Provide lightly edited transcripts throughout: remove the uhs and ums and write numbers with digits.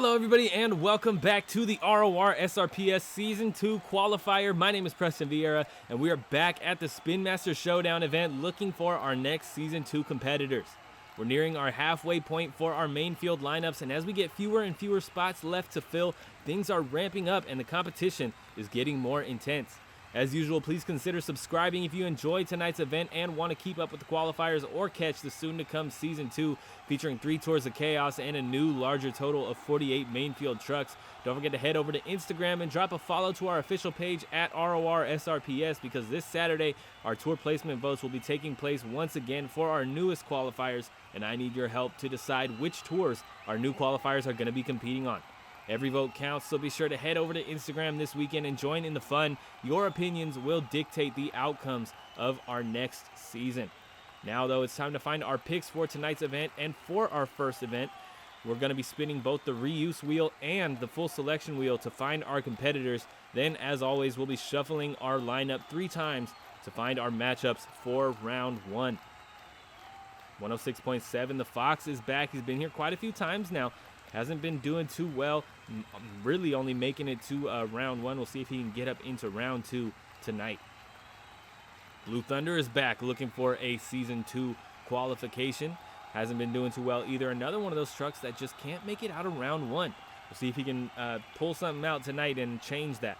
Hello everybody and welcome back to the RORSRPS Season 2 Qualifier. My name is Preston Vieira and we are back at the Spin Master Showdown event looking for our next Season 2 competitors. We're nearing our halfway point for our main field lineups, and as we get fewer and fewer spots left to fill, things are ramping up and the competition is getting more intense. As usual, please consider subscribing if you enjoyed tonight's event and want to keep up with the qualifiers or catch the soon-to-come Season 2 featuring 3 Tours of Chaos and a new, larger total of 48 main field trucks. Don't forget to head over to Instagram and drop a follow to our official page at RORSRPS, because this Saturday, our tour placement votes will be taking place once again for our newest qualifiers, and I need your help to decide which tours our new qualifiers are going to be competing on. Every vote counts, so be sure to head over to Instagram this weekend and join in the fun. Your opinions will dictate the outcomes of our next season. Now, though, it's time to find our picks for tonight's event, and for our first event, we're going to be spinning both the reuse wheel and the full selection wheel to find our competitors. Then, as always, we'll be shuffling our lineup 3 times to find our matchups for round 1. 106.7, the Fox is back. He's been here quite a few times now. Hasn't been doing too well, really only making it to round 1. We'll see if he can get up into round 2 tonight. Blue Thunder is back looking for a Season 2 qualification. Hasn't been doing too well either. Another one of those trucks that just can't make it out of round 1. We'll see if he can pull something out tonight and change that.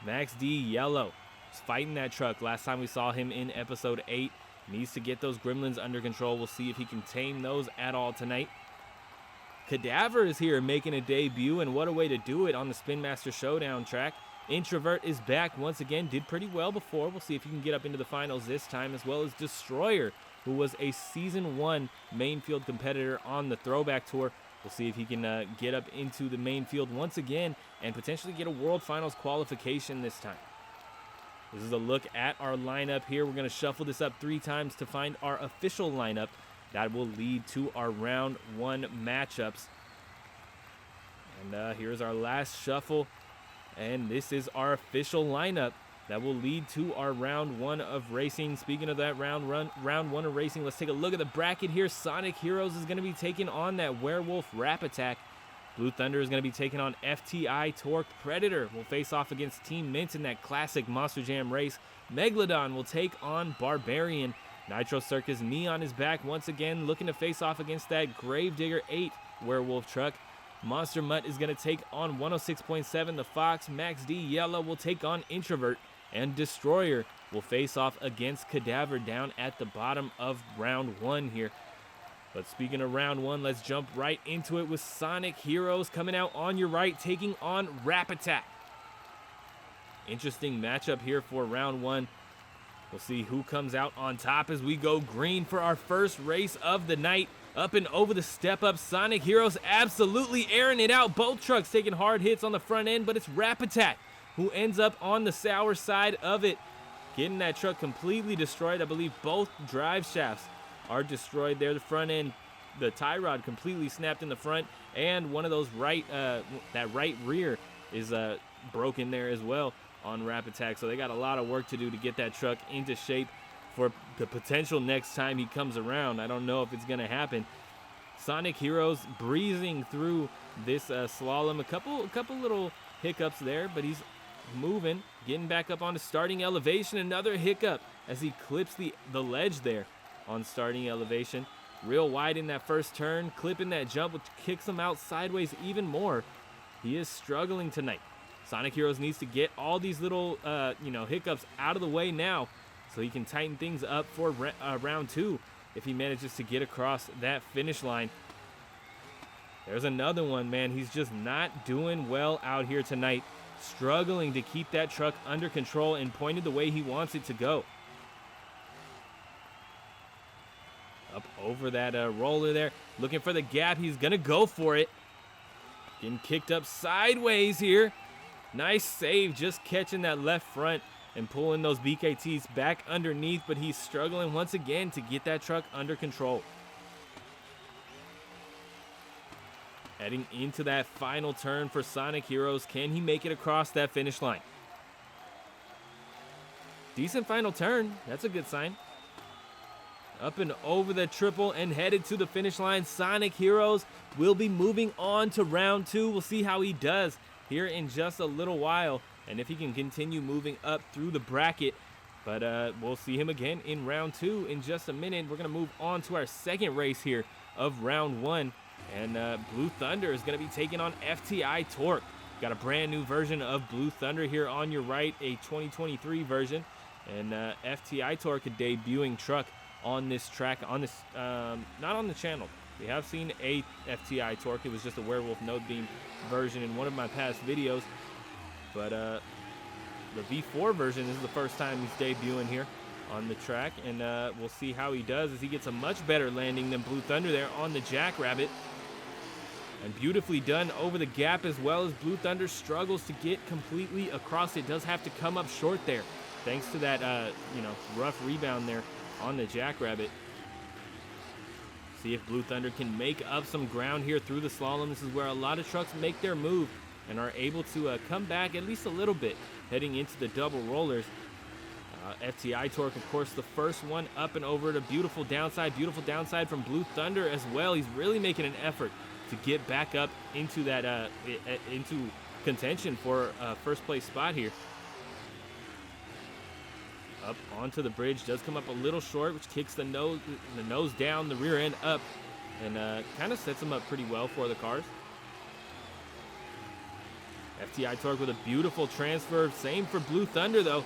Max D Yellow is fighting that truck. Last time we saw him in episode 8. Needs to get those gremlins under control. We'll see if he can tame those at all tonight. Cadaver is here making a debut, and what a way to do it on the Spin Master Showdown track. Introvert is back once again, did pretty well before. We'll see if he can get up into the finals this time, as well as Destroyer, who was a Season 1 main field competitor on the Throwback Tour. We'll see if he can get up into the main field once again and potentially get a World Finals qualification this time. This is a look at our lineup here. We're going to shuffle this up 3 times to find our official lineup. That will lead to our round 1 matchups. And here's our last shuffle. And this is our official lineup that will lead to our round 1 of racing. Speaking of that round 1 of racing, let's take a look at the bracket here. Sonic Heroes is going to be taking on that Werewolf Rap Attack. Blue Thunder is going to be taking on FTI Torque Predator. We'll face off against Team Mint in that classic Monster Jam race. Megalodon will take on Barbarian. Nitro Circus Neon is back once again, looking to face off against that Gravedigger 8 Werewolf truck. Monster Mutt is going to take on 106.7 the Fox. Max D Yellow will take on Introvert. And Destroyer will face off against Cadaver down at the bottom of round 1 here. But speaking of round 1, let's jump right into it with Sonic Heroes coming out on your right, taking on Rap Attack. Interesting matchup here for round 1. We'll see who comes out on top as we go green for our first race of the night. Up and over the step-up, Sonic Heroes absolutely airing it out. Both trucks taking hard hits on the front end, but it's Rap Attack who ends up on the sour side of it, getting that truck completely destroyed. I believe both drive shafts are destroyed there. The front end, the tie rod completely snapped in the front, and one of those that right rear is broken there as well on Rap Attack. So they got a lot of work to do to get that truck into shape for the potential next time he comes around. I don't know if it's going to happen. Sonic Heroes breezing through this slalom. A couple little hiccups there, but he's moving, getting back up onto starting elevation. Another hiccup as he clips the ledge there on starting elevation. Real wide in that first turn, clipping that jump, which kicks him out sideways even more. He is struggling tonight. Sonic Heroes needs to get all these little hiccups out of the way now so he can tighten things up for round 2 if he manages to get across that finish line. There's another one, man. He's just not doing well out here tonight. Struggling to keep that truck under control and pointed the way he wants it to go. Up over that roller there. Looking for the gap. He's going to go for it. Getting kicked up sideways here. Nice save, just catching that left front and pulling those BKTs back underneath, but he's struggling once again to get that truck under control. Heading into that final turn for Sonic Heroes. Can he make it across that finish line? Decent final turn. That's a good sign. Up and over the triple and headed to the finish line. Sonic Heroes will be moving on to round 2. We'll see how he does here in just a little while and if he can continue moving up through the bracket. But we'll see him again in round 2 in just a minute. We're going to move on to our second race here of round 1. And Blue Thunder is going to be taking on FTI Torque. Got a brand new version of Blue Thunder here on your right, a 2023 version. And FTI Torque, a debuting truck on this track, on this, not on the channel. We have seen a FTI Torque. It was just a Werewolf Node Beam version in one of my past videos. But the V4 version is the first time he's debuting here on the track. And we'll see how he does as he gets a much better landing than Blue Thunder there on the Jackrabbit. And beautifully done over the gap, as well as Blue Thunder struggles to get completely across. It does have to come up short there, thanks to that, rough rebound there on the Jackrabbit. See if Blue Thunder can make up some ground here through the slalom. This is where a lot of trucks make their move and are able to come back at least a little bit heading into the double rollers. FTI Torque, of course, the first one up and over to beautiful downside from Blue Thunder as well. He's really making an effort to get back up into that into contention for a first place spot here. Up onto the bridge, does come up a little short, which kicks the nose down, the rear end up, and kind of sets him up pretty well for the cars. FTI Torque with a beautiful transfer. Same for Blue Thunder though.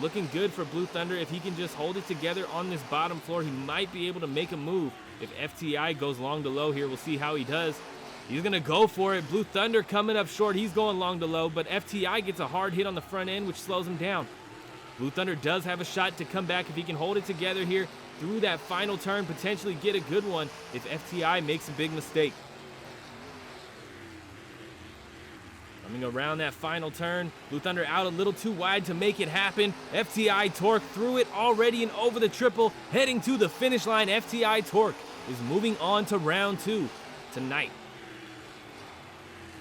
Looking good for Blue Thunder. If he can just hold it together on this bottom floor, he might be able to make a move. If FTI goes long to low here, we'll see how he does. He's going to go for it. Blue Thunder coming up short. He's going long to low, but FTI gets a hard hit on the front end, which slows him down. Blue Thunder does have a shot to come back if he can hold it together here through that final turn, potentially get a good one if FTI makes a big mistake. Coming around that final turn, Blue Thunder out a little too wide to make it happen. FTI Torque through it already and over the triple, heading to the finish line. FTI Torque is moving on to round 2 tonight.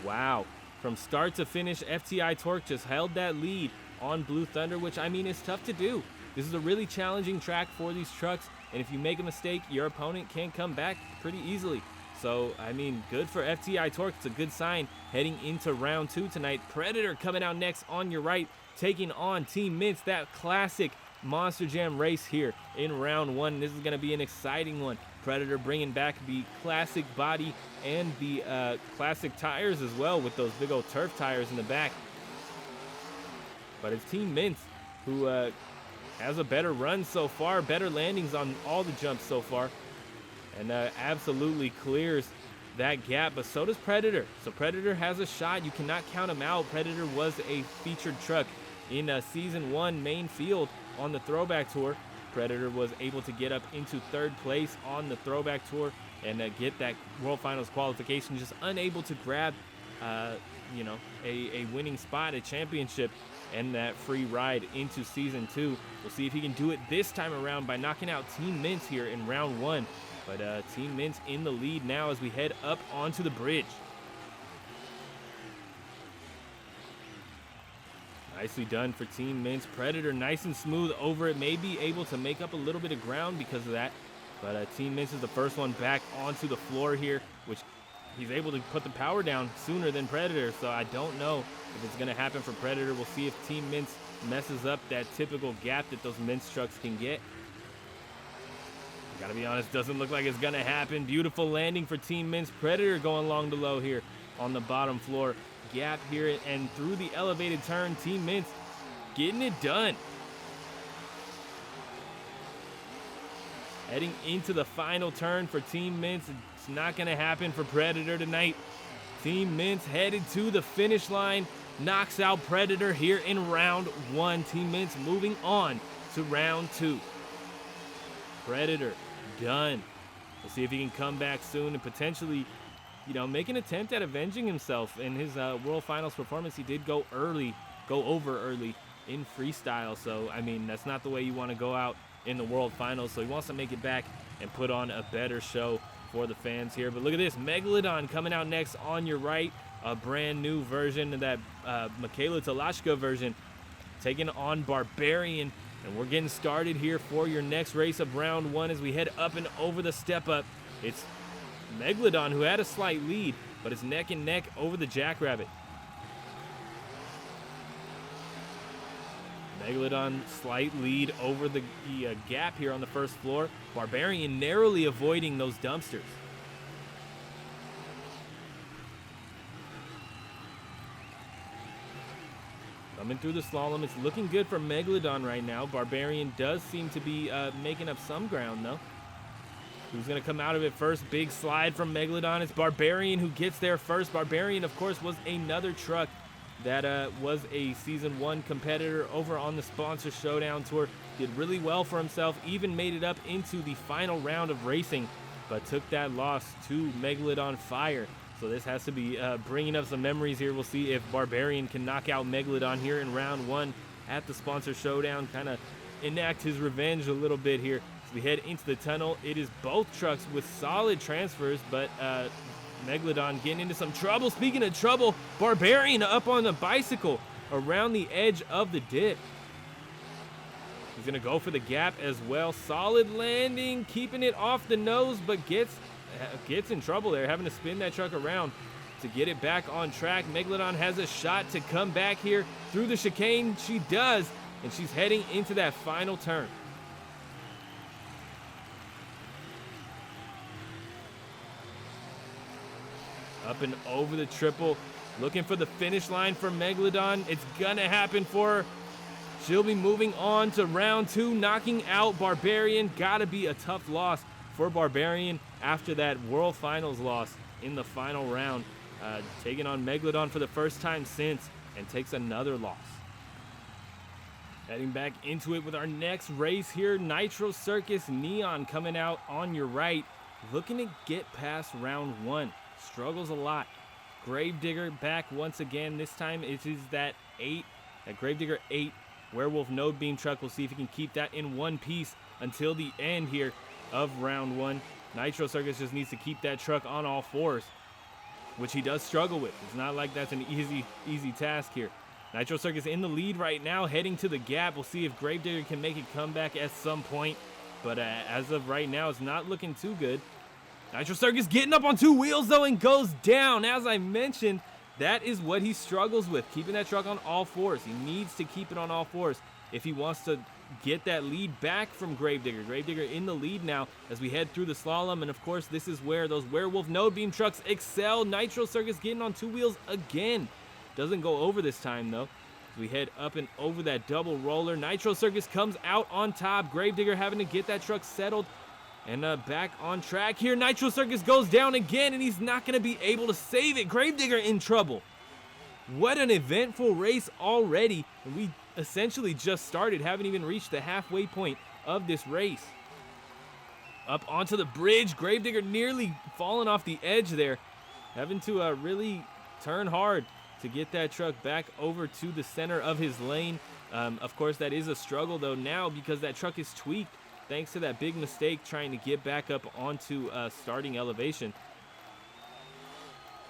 Wow, from start to finish, FTI Torque just held that lead on Blue Thunder, which I mean is tough to do. This is a really challenging track for these trucks, and if you make a mistake, your opponent can come back pretty easily. So, I mean, good for FTI Torque. It's a good sign heading into round 2 tonight. Predator coming out next on your right, taking on Team Mints, that classic Monster Jam race here in round 1. This is going to be an exciting one. Predator bringing back the classic body and the classic tires as well, with those big old turf tires in the back. But it's Team Mints who has a better run so far, better landings on all the jumps so far, and absolutely clears that gap, but so does Predator. So Predator has a shot. You cannot count him out. Predator was a featured truck in Season 1 main field on the Throwback Tour. Predator was able to get up into 3rd place on the Throwback Tour and get that World Finals qualification, just unable to grab a winning spot, a championship, and that free ride into Season 2. We'll see if he can do it this time around by knocking out Team Mints here in round 1. But Team Mints in the lead now as we head up onto the bridge. Nicely done for Team Mints. Predator nice and smooth over it. May be able to make up a little bit of ground because of that. But Team Mints is the first one back onto the floor here, which he's able to put the power down sooner than Predator. So I don't know if it's going to happen for Predator. We'll see if Team Mints messes up that typical gap that those Mints trucks can get. Gotta be honest, doesn't look like it's gonna happen. Beautiful landing for Team Mints. Predator going long to low here on the bottom floor. Gap here and through the elevated turn. Team Mints getting it done. Heading into the final turn for Team Mints. It's not gonna happen for Predator tonight. Team Mints headed to the finish line. Knocks out Predator here in round 1. Team Mints moving on to round 2. Predator done. We'll see if he can come back soon and potentially, make an attempt at avenging himself. In his World Finals performance, he did go over early in freestyle. So, I mean, that's not the way you want to go out in the World Finals. So he wants to make it back and put on a better show for the fans here. But look at this, Megalodon coming out next on your right. A brand new version of that Michaela Talashka version, taking on Barbarian. And we're getting started here for your next race of round 1 as we head up and over the step up. It's Megalodon who had a slight lead, but it's neck and neck over the Jackrabbit. Megalodon slight lead over the gap here on the first floor. Barbarian narrowly avoiding those dumpsters. Coming through the slalom, it's looking good for Megalodon right now. Barbarian does seem to be making up some ground though. Who's going to come out of it first? Big slide from Megalodon. It's Barbarian who gets there first. Barbarian, of course, was another truck that was a Season 1 competitor over on the Sponsor Showdown Tour. Did really well for himself, even made it up into the final round of racing, but took that loss to Megalodon Fire. So this has to be bringing up some memories here. We'll see if Barbarian can knock out Megalodon here in round 1 at the Sponsor Showdown, kind of enact his revenge a little bit here. As we head into the tunnel, it is both trucks with solid transfers, but Megalodon getting into some trouble. Speaking of trouble, Barbarian up on the bicycle around the edge of the dip. He's going to go for the gap as well. Solid landing, keeping it off the nose, but gets in trouble there, having to spin that truck around to get it back on track. Megalodon has a shot to come back here through the chicane. She does, and she's heading into that final turn. Up and over the triple, looking for the finish line for Megalodon. It's gonna happen for her. She'll be moving on to round 2, knocking out Barbarian. Gotta be a tough loss for Barbarian after that World Finals loss in the final round. Taking on Megalodon for the first time since, and takes another loss. Heading back into it with our next race here, Nitro Circus Neon coming out on your right, looking to get past round 1. Struggles a lot. Gravedigger back once again. This time it is that Gravedigger 8 Werewolf node beam truck. We'll see if he can keep that in one piece until the end here of round 1. Nitro Circus just needs to keep that truck on all fours, which he does struggle with. It's not like that's an easy task here. Nitro Circus in the lead right now, heading to the gap. We'll see if Gravedigger can make a comeback at some point, but as of right now, it's not looking too good. Nitro Circus getting up on 2 wheels though and goes down. As I mentioned, that is what he struggles with, keeping that truck on all fours. He needs to keep it on all fours if he wants to get that lead back from Gravedigger. Gravedigger in the lead now as we head through the slalom, and of course this is where those Werewolf node beam trucks excel. Nitro Circus getting on 2 wheels again. Doesn't go over this time though. As we head up and over that double roller, Nitro Circus comes out on top. Gravedigger having to get that truck settled and back on track here. Nitro Circus goes down again, and he's not going to be able to save it. Gravedigger in trouble. What an eventful race already. And we essentially just started, haven't even reached the halfway point of this race. Up onto the bridge. Gravedigger nearly falling off the edge there. Having to really turn hard to get that truck back over to the center of his lane. Of course, that is a struggle though now because that truck is tweaked, thanks to that big mistake trying to get back up onto starting elevation.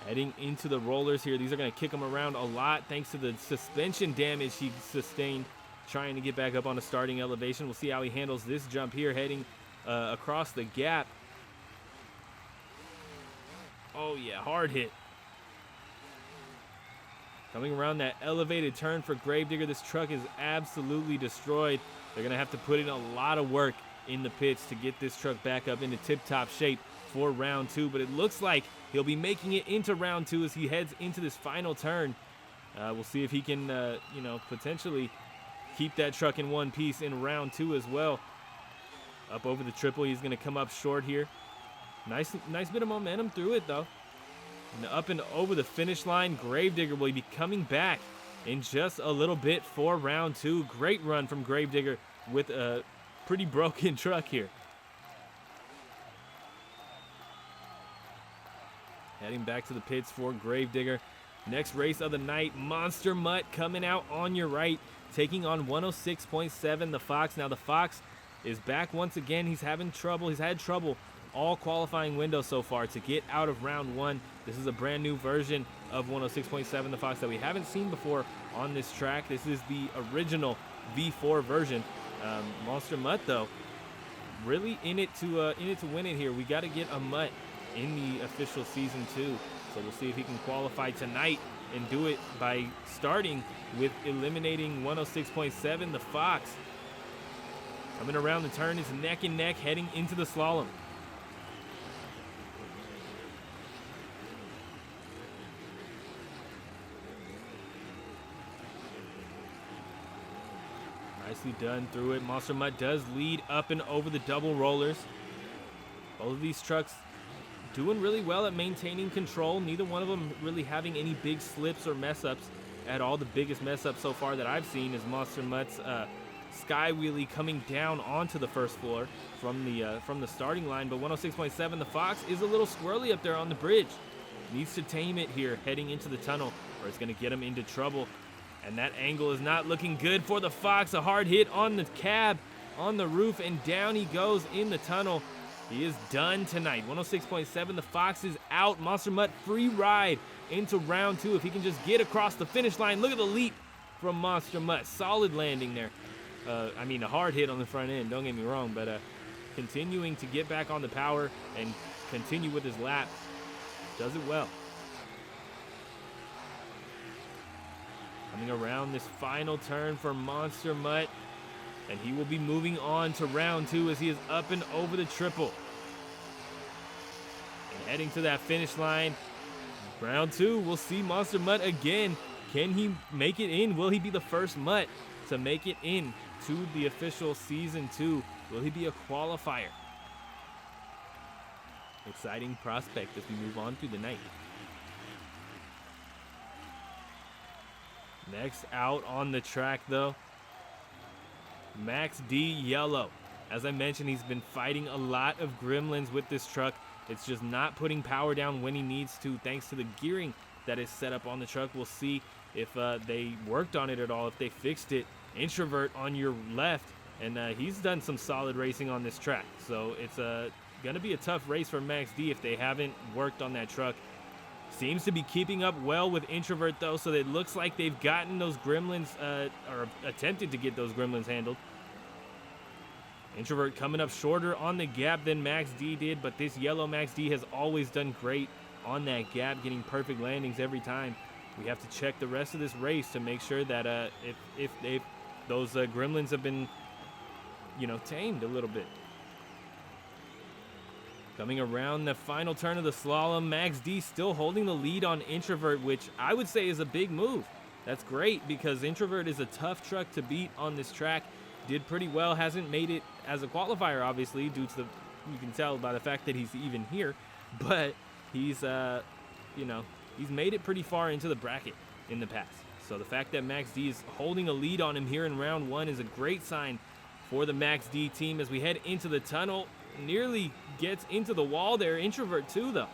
Heading into the rollers here. These are going to kick him around a lot thanks to the suspension damage he sustained trying to get back up on a starting elevation. We'll see how he handles this jump here heading across the gap. Oh yeah, hard hit. Coming around that elevated turn for Gravedigger. This truck is absolutely destroyed. They're going to have to put in a lot of work in the pits to get this truck back up into tip-top shape for round 2. But it looks like he'll be making it into round 2 as he heads into this final turn. We'll see if he can, potentially keep that truck in one piece in round 2 as well. Up over the triple, he's going to come up short here. Nice bit of momentum through it, though. And up and over the finish line, Gravedigger will be coming back in just a little bit for round 2. Great run from Gravedigger with a pretty broken truck here. Heading back to the pits for Gravedigger. Next race of the night, Monster Mutt coming out on your right, taking on 106.7, the Fox. Now the Fox is back once again. He's having trouble. He's had trouble all qualifying window so far to get out of round 1. This is a brand new version of 106.7, the Fox, that we haven't seen before on this track. This is the original V4 version. Monster Mutt, though, really in it to win it here. We got to get a Mutt in the official season 2. So we'll see if he can qualify tonight and do it by starting with eliminating 106.7, the Fox. Coming around the turn is neck and neck heading into the slalom. Nicely done through it. Monster Mutt does lead up and over the double rollers. Both of these trucks doing really well at maintaining control. Neither one of them really having any big slips or mess-ups at all. The biggest mess-up so far that I've seen is Monster Mutt's sky wheelie coming down onto the first floor from the starting line. But 106.7, the Fox, is a little squirrely up there on the bridge. Needs to tame it here heading into the tunnel, or it's going to get him into trouble. And that angle is not looking good for the Fox. A hard hit on the cab, on the roof, and down he goes in the tunnel. He is done tonight. 106.7, the Fox is out. Monster Mutt free ride into round 2. If he can just get across the finish line. Look at the leap from Monster Mutt. Solid landing there. I mean, a hard hit on the front end, don't get me wrong, but continuing to get back on the power and continue with his lap. Does it well. Coming around this final turn for Monster Mutt. And he will be moving on to round 2 as he is up and over the triple. And heading to that finish line. Round 2, we'll see Monster Mutt again. Can he make it in? Will he be the first Mutt to make it in to the official season 2? Will he be a qualifier? Exciting prospect as we move on through the night. Next out on the track, though, Max D Yellow. As I mentioned, he's been fighting a lot of gremlins with this truck. It's just not putting power down when he needs to, thanks to the gearing that is set up on the truck. We'll see if they worked on it at all, if they fixed it. Introvert on your left, and he's done some solid racing on this track. So it's going to be a tough race for Max D if they haven't worked on that truck. Seems to be keeping up well with Introvert, though, so it looks like they've gotten those gremlins, or attempted to get those gremlins handled. Introvert coming up shorter on the gap than Max D did, but this yellow Max D has always done great on that gap, getting perfect landings every time. We have to check the rest of this race to make sure that if those gremlins have been, tamed a little bit. Coming around the final turn of the slalom, Max D still holding the lead on Introvert, which I would say is a big move. That's great because Introvert is a tough truck to beat on this track. Did pretty well, hasn't made it as a qualifier, obviously, due to you can tell by the fact that he's even here, but he's made it pretty far into the bracket in the past. So the fact that Max D is holding a lead on him here in round 1 is a great sign for the Max D team as we head into the tunnel. Nearly gets into the wall there. Introvert too, though.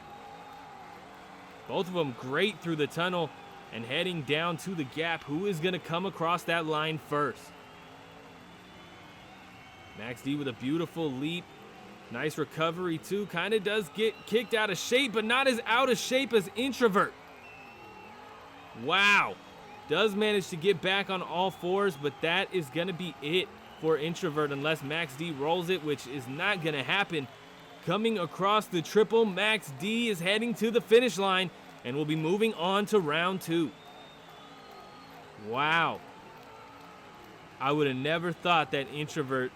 Both of them great through the tunnel and heading down to the gap. Who is going to come across that line first? Max D with a beautiful leap. Nice recovery too. Kind of does get kicked out of shape, but not as out of shape as Introvert. Wow. Does manage to get back on all fours, but that is going to be it for Introvert unless Max D rolls it, which is not going to happen. Coming across the triple, Max D is heading to the finish line and will be moving on to round 2. Wow. I would have never thought that Introvert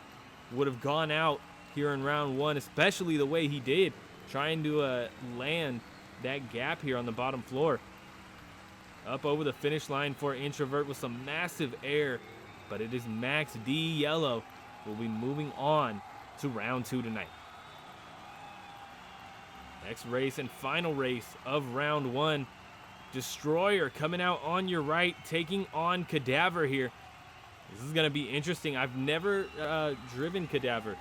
would have gone out here in round 1, especially the way he did, trying to land that gap here on the bottom floor. Up over the finish line for Introvert with some massive air, but it is Max D Yellow who will be moving on to round 2 tonight. Next race and final race of round 1. Destroyer coming out on your right, taking on Cadaver here. This is going to be interesting. I've never driven Cadaver.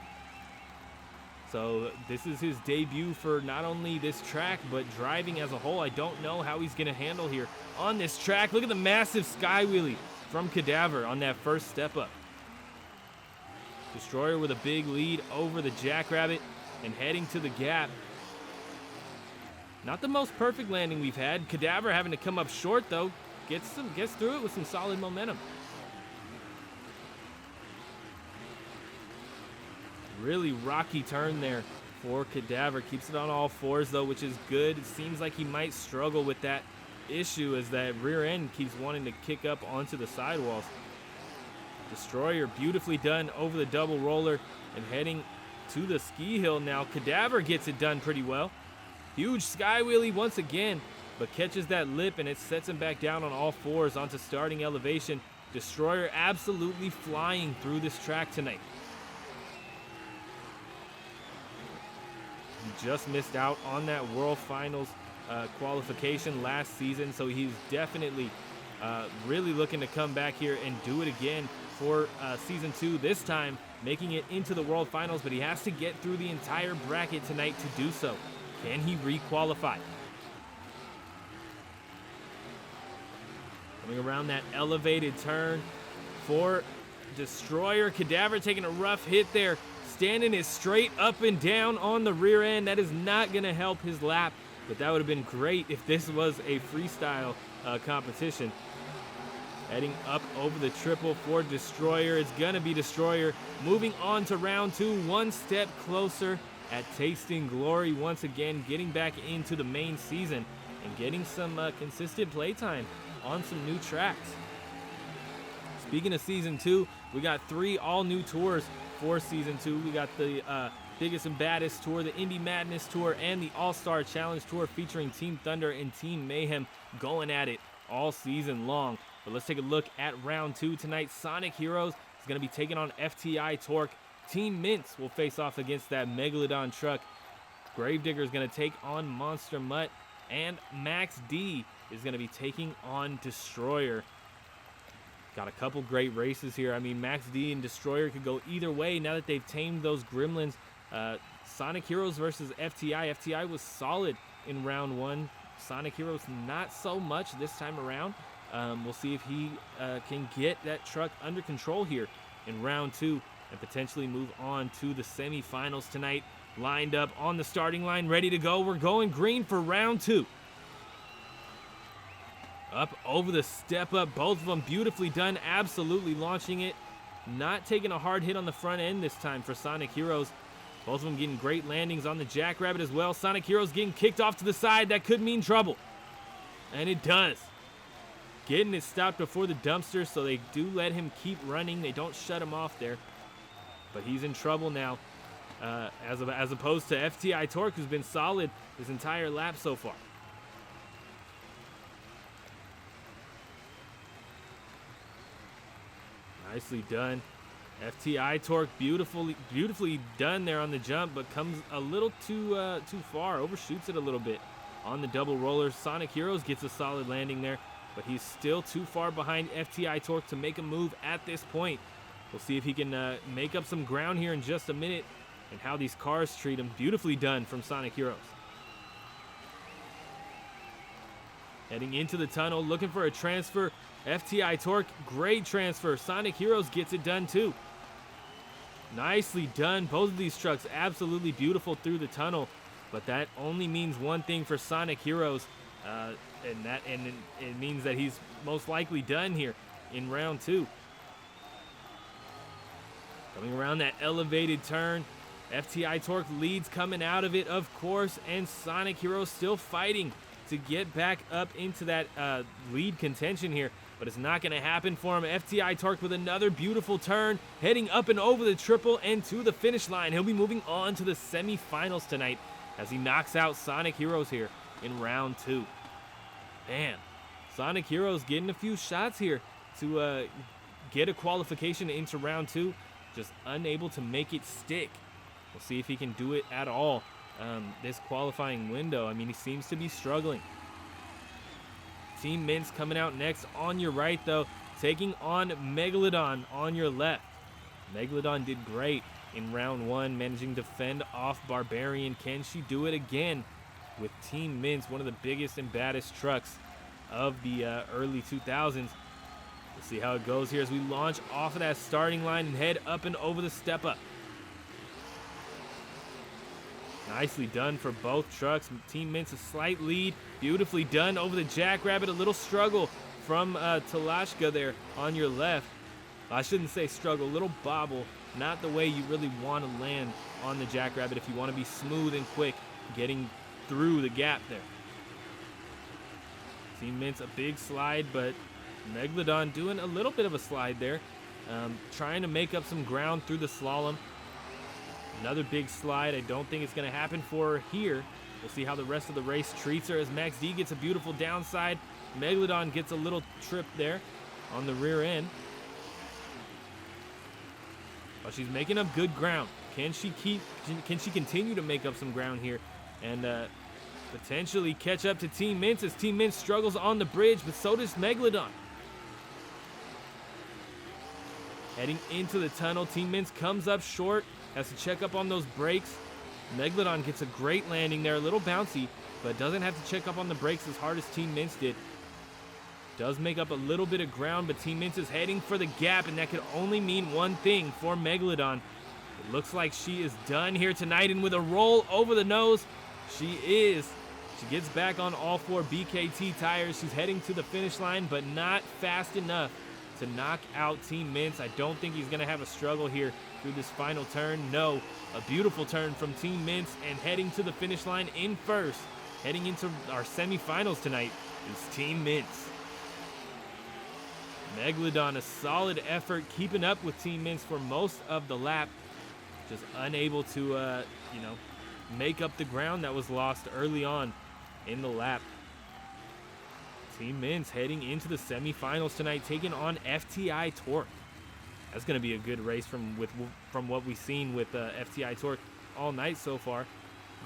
So this is his debut for not only this track, but driving as a whole. I don't know how he's going to handle here on this track. Look at the massive sky wheelie from Cadaver on that first step up. Destroyer with a big lead over the Jackrabbit and heading to the gap. Not the most perfect landing we've had. Cadaver having to come up short, though. Gets through it with some solid momentum. Really rocky turn there for Cadaver. Keeps it on all fours though, which is good. It seems like he might struggle with that issue as that rear end keeps wanting to kick up onto the sidewalls. Destroyer beautifully done over the double roller and heading to the ski hill now. Cadaver gets it done pretty well. Huge sky wheelie once again, but catches that lip and it sets him back down on all fours onto starting elevation. Destroyer absolutely flying through this track tonight. He just missed out on that World Finals qualification last season, so he's definitely really looking to come back here and do it again for Season 2, this time making it into the World Finals, but he has to get through the entire bracket tonight to do so. Can he re-qualify? Coming around that elevated turn for Destroyer. Cadaver taking a rough hit there. Standing is straight up and down on the rear end. That is not going to help his lap, but that would have been great if this was a freestyle competition. Heading up over the triple for Destroyer. It's going to be Destroyer moving on to round 2, one step closer at tasting glory once again, getting back into the main season and getting some consistent playtime on some new tracks. Speaking of Season 2, we got 3 all-new tours for Season 2. We got the Biggest and Baddest Tour, the Indie Madness Tour, and the All-Star Challenge Tour featuring Team Thunder and Team Mayhem going at it all season long. But let's take a look at round 2 tonight. Sonic Heroes is going to be taking on FTI Torque. Team Mints will face off against that Megalodon truck. Gravedigger is going to take on Monster Mutt, and Max D is going to be taking on Destroyer. Got a couple great races here. I mean, Max D and Destroyer could go either way now that they've tamed those gremlins. Sonic Heroes versus FTI. FTI was solid in round 1. Sonic Heroes not so much this time around. We'll see if he can get that truck under control here in round 2 and potentially move on to the semifinals tonight. Lined up on the starting line, ready to go. We're going green for round 2. Up over the step up, both of them beautifully done, absolutely launching it. Not taking a hard hit on the front end this time for Sonic Heroes. Both of them getting great landings on the Jackrabbit as well. Sonic Heroes getting kicked off to the side. That could mean trouble. And it does. Getting it stopped before the dumpster, so they do let him keep running. They don't shut him off there. But he's in trouble now, as opposed to FTI Torque, who's been solid this entire lap so far. Nicely done. FTI Torque beautifully done there on the jump, but comes a little too far, overshoots it a little bit on the double roller. Sonic Heroes gets a solid landing there, but he's still too far behind FTI Torque to make a move at this point. We'll see if he can make up some ground here in just a minute and how these cars treat him. Beautifully done from Sonic Heroes. Heading into the tunnel, looking for a transfer. FTI Torque, great transfer. Sonic Heroes gets it done too. Nicely done. Both of these trucks absolutely beautiful through the tunnel, but that only means one thing for Sonic Heroes, and it means that he's most likely done here in round 2. Coming around that elevated turn, FTI Torque leads coming out of it, of course, and Sonic Heroes still fighting to get back up into that lead contention here, but it's not going to happen for him. FTI Torque with another beautiful turn, heading up and over the triple and to the finish line. He'll be moving on to the semifinals tonight as he knocks out Sonic Heroes here in round 2. Man, Sonic Heroes getting a few shots here to get a qualification into round 2, just unable to make it stick. We'll see if he can do it at all this qualifying window. I mean, he seems to be struggling. Team Mints coming out next on your right, though, taking on Megalodon on your left. Megalodon did great in round 1, managing to fend off Barbarian. Can she do it again with Team Mints, one of the biggest and baddest trucks of the early 2000s? We'll see how it goes here as we launch off of that starting line and head up and over the step up. Nicely done for both trucks. Team Mints a slight lead. Beautifully done over the Jackrabbit. A little struggle from Talashka there on your left. I shouldn't say struggle, a little bobble not the way you really want to land on the Jackrabbit if you want to be smooth and quick getting through the gap there. Team Mint's a big slide, but Megalodon doing a little bit of a slide there, trying to make up some ground through the slalom. Another big slide. I don't think it's going to happen for her here. We'll see how the rest of the race treats her as Max D gets a beautiful downside. Megalodon gets a little trip there on the rear end. But she's making up good ground. Can she continue to make up some ground here and potentially catch up to Team Mint as Team Mint struggles on the bridge, but so does Megalodon. Heading into the tunnel, Team Mint comes up short, has to check up on those brakes. Megalodon gets a great landing there, a little bouncy, but doesn't have to check up on the brakes as hard as Team Mint did. Does make up a little bit of ground, but Team Mint is heading for the gap, and that could only mean one thing for Megalodon. It looks like she is done here tonight, and with a roll over the nose, she is. She gets back on all 4 BKT tires. She's heading to the finish line, but not fast enough to knock out Team Mint. I don't think he's going to have a struggle here through this final turn. No, a beautiful turn from Team Mint, and heading to the finish line in first. Heading into our semifinals tonight is Team Mint. Megalodon, a solid effort, keeping up with Team Mint for most of the lap. Just unable to, make up the ground that was lost early on in the lap. Team Mint heading into the semifinals tonight, taking on FTI Torque. That's going to be a good race from what we've seen with FTI Torque all night so far.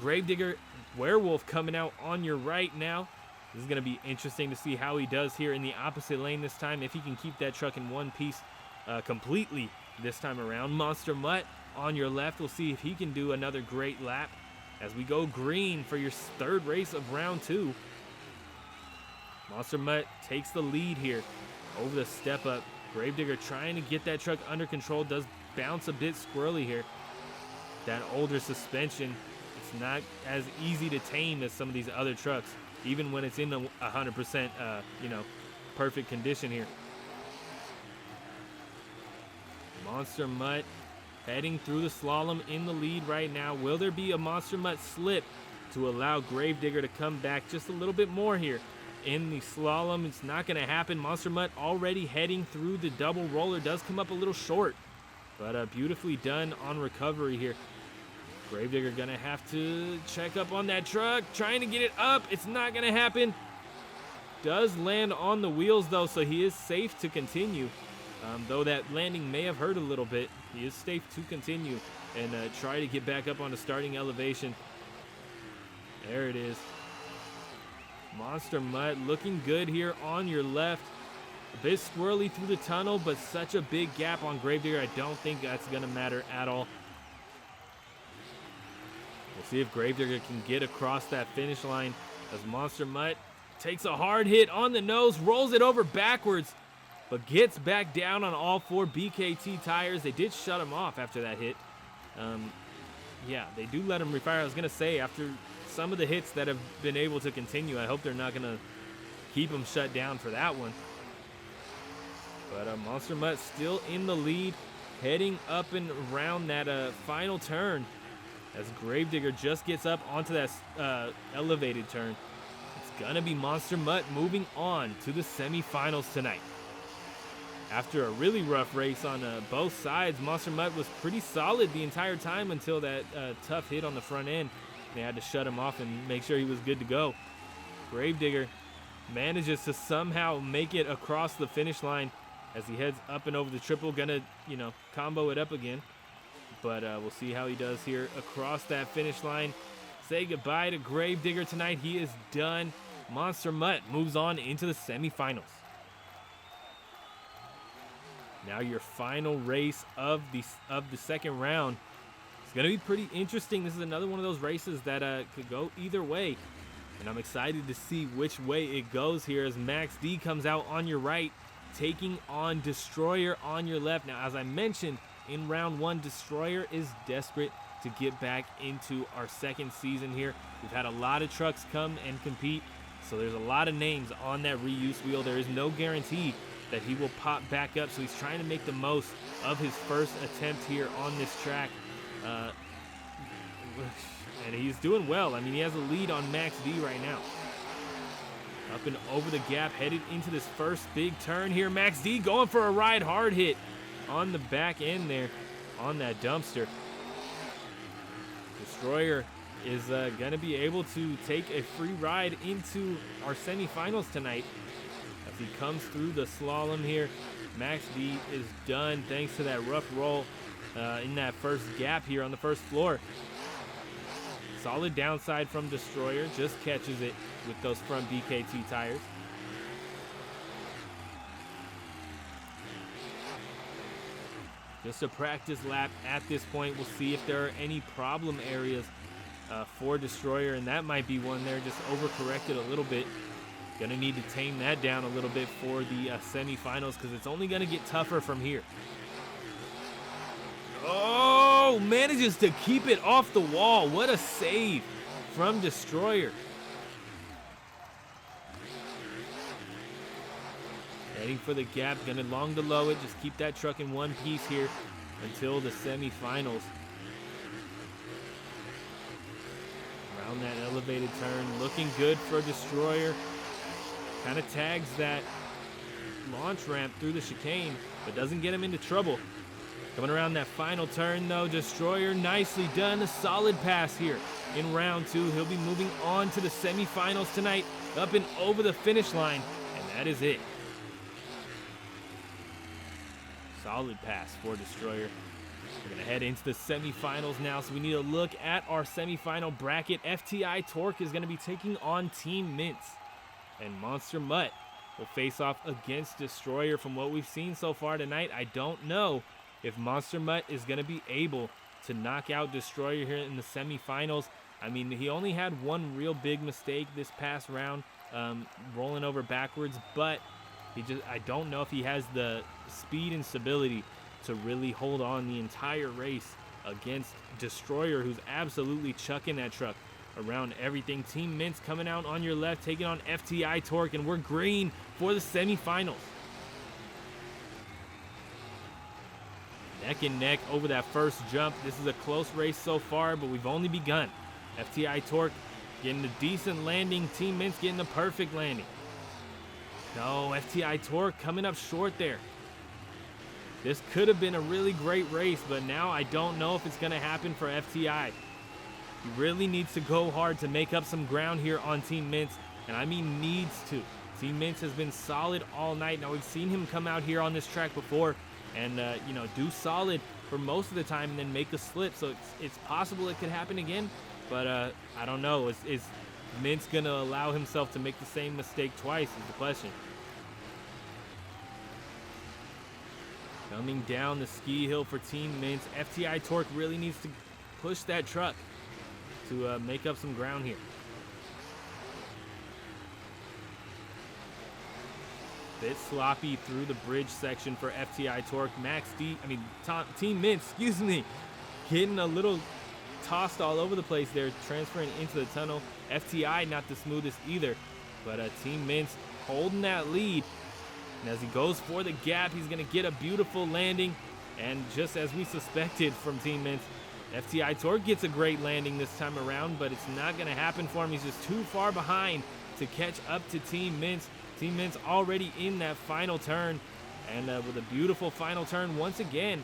Gravedigger Werewolf coming out on your right now. This is going to be interesting to see how he does here in the opposite lane this time, if he can keep that truck in one piece completely this time around. Monster Mutt on your left. We'll see if he can do another great lap as we go green for your third race of round 2. Monster Mutt takes the lead here over the step up. Gravedigger trying to get that truck under control, does bounce a bit squirrely here. That older suspension, it's not as easy to tame as some of these other trucks, even when it's in the 100% perfect condition here. Monster Mutt heading through the slalom in the lead right now. Will there be a Monster Mutt slip to allow Gravedigger to come back just a little bit more here in the slalom? It's not going to happen. Monster Mutt already heading through the double roller, does come up a little short, but beautifully done on recovery here. Gravedigger going to have to check up on that truck, trying to get it up. It's not going to happen. Does land on the wheels though, so he is safe to continue. Though that landing may have hurt a little bit, he is safe to continue and try to get back up on the starting elevation. There it is. Monster Mutt looking good here on your left. A bit squirrely through the tunnel, but such a big gap on Gravedigger. I don't think that's going to matter at all. We'll see if Gravedigger can get across that finish line as Monster Mutt takes a hard hit on the nose, rolls it over backwards, but gets back down on all 4 BKT tires. They did shut him off after that hit. Yeah, they do let him refire. I was going to say, after some of the hits that have been able to continue, I hope they're not going to keep him shut down for that one. But Monster Mutt still in the lead, heading up and around that final turn as Gravedigger just gets up onto that elevated turn. It's going to be Monster Mutt moving on to the semifinals tonight. After a really rough race on both sides, Monster Mutt was pretty solid the entire time until that tough hit on the front end. They had to shut him off and make sure he was good to go. Gravedigger manages to somehow make it across the finish line as he heads up and over the triple. Gonna, combo it up again. But we'll see how he does here across that finish line. Say goodbye to Gravedigger tonight. He is done. Monster Mutt moves on into the semifinals. Now your final race of the second round. It's going to be pretty interesting. This is another one of those races that could go either way. And I'm excited to see which way it goes here as Max D comes out on your right, taking on Destroyer on your left. Now, as I mentioned, in round 1, Destroyer is desperate to get back into our second season here. We've had a lot of trucks come and compete, so there's a lot of names on that reuse wheel. There is no guarantee that he will pop back up. So he's trying to make the most of his first attempt here on this track. And he's doing well. I mean, he has a lead on Max D right now. Up and over the gap, headed into this first big turn here. Max D going for a ride, hard hit on the back end there on that dumpster. Destroyer is going to be able to take a free ride into our semifinals tonight. As he comes through the slalom here, Max D is done thanks to that rough roll in that first gap here on the first floor. Solid downside from Destroyer, just catches it with those front BKT tires. Just a practice lap at this point. We'll see if there are any problem areas for Destroyer, and that might be one there. Just overcorrected a little bit. Gonna need to tame that down a little bit for the semifinals, because it's only gonna get tougher from here. Oh, manages to keep it off the wall. What a save from Destroyer. Heading for the gap, gonna long to low it. Just keep that truck in one piece here until the semifinals. Around that elevated turn, looking good for Destroyer. Kind of tags that launch ramp through the chicane, but doesn't get him into trouble. Coming around that final turn though, Destroyer nicely done. A solid pass here in round 2. He'll be moving on to the semifinals tonight, up and over the finish line, and that is it. Solid pass for Destroyer. We're gonna head into the semifinals now, so we need to look at our semifinal bracket. FTI Torque is gonna be taking on Team Mints, and Monster Mutt will face off against Destroyer. From what we've seen so far tonight, I don't know if Monster Mutt is going to be able to knock out Destroyer here in the semifinals. I mean, he only had one real big mistake this past round, rolling over backwards, but I don't know if he has the speed and stability to really hold on the entire race against Destroyer, who's absolutely chucking that truck around everything. Team Mints coming out on your left, taking on FTI Torque, and we're green for the semifinals. Neck and neck over that first jump. This is a close race so far, but we've only begun. FTI Torque getting a decent landing. Team Mints getting the perfect landing. No, FTI Torque coming up short there. This could have been a really great race, but now I don't know if it's going to happen for FTI. He really needs to go hard to make up some ground here on Team Mints, and I mean needs to. Team Mints has been solid all night. Now, we've seen him come out here on this track before and do solid for most of the time and then make a slip. So it's possible it could happen again, but I don't know. Is Mintz going to allow himself to make the same mistake twice is the question. Coming down the ski hill for Team Mintz, FTI Torque really needs to push that truck to make up some ground here. Bit sloppy through the bridge section for FTI Torque. Team Mints, excuse me, getting a little tossed all over the place there, transferring into the tunnel. FTI not the smoothest either, but Team Mints holding that lead. And as he goes for the gap, he's going to get a beautiful landing. And just as we suspected from Team Mints, FTI Torque gets a great landing this time around, but it's not going to happen for him. He's just too far behind to catch up to Team Mints. Team Mints already in that final turn, and with a beautiful final turn once again,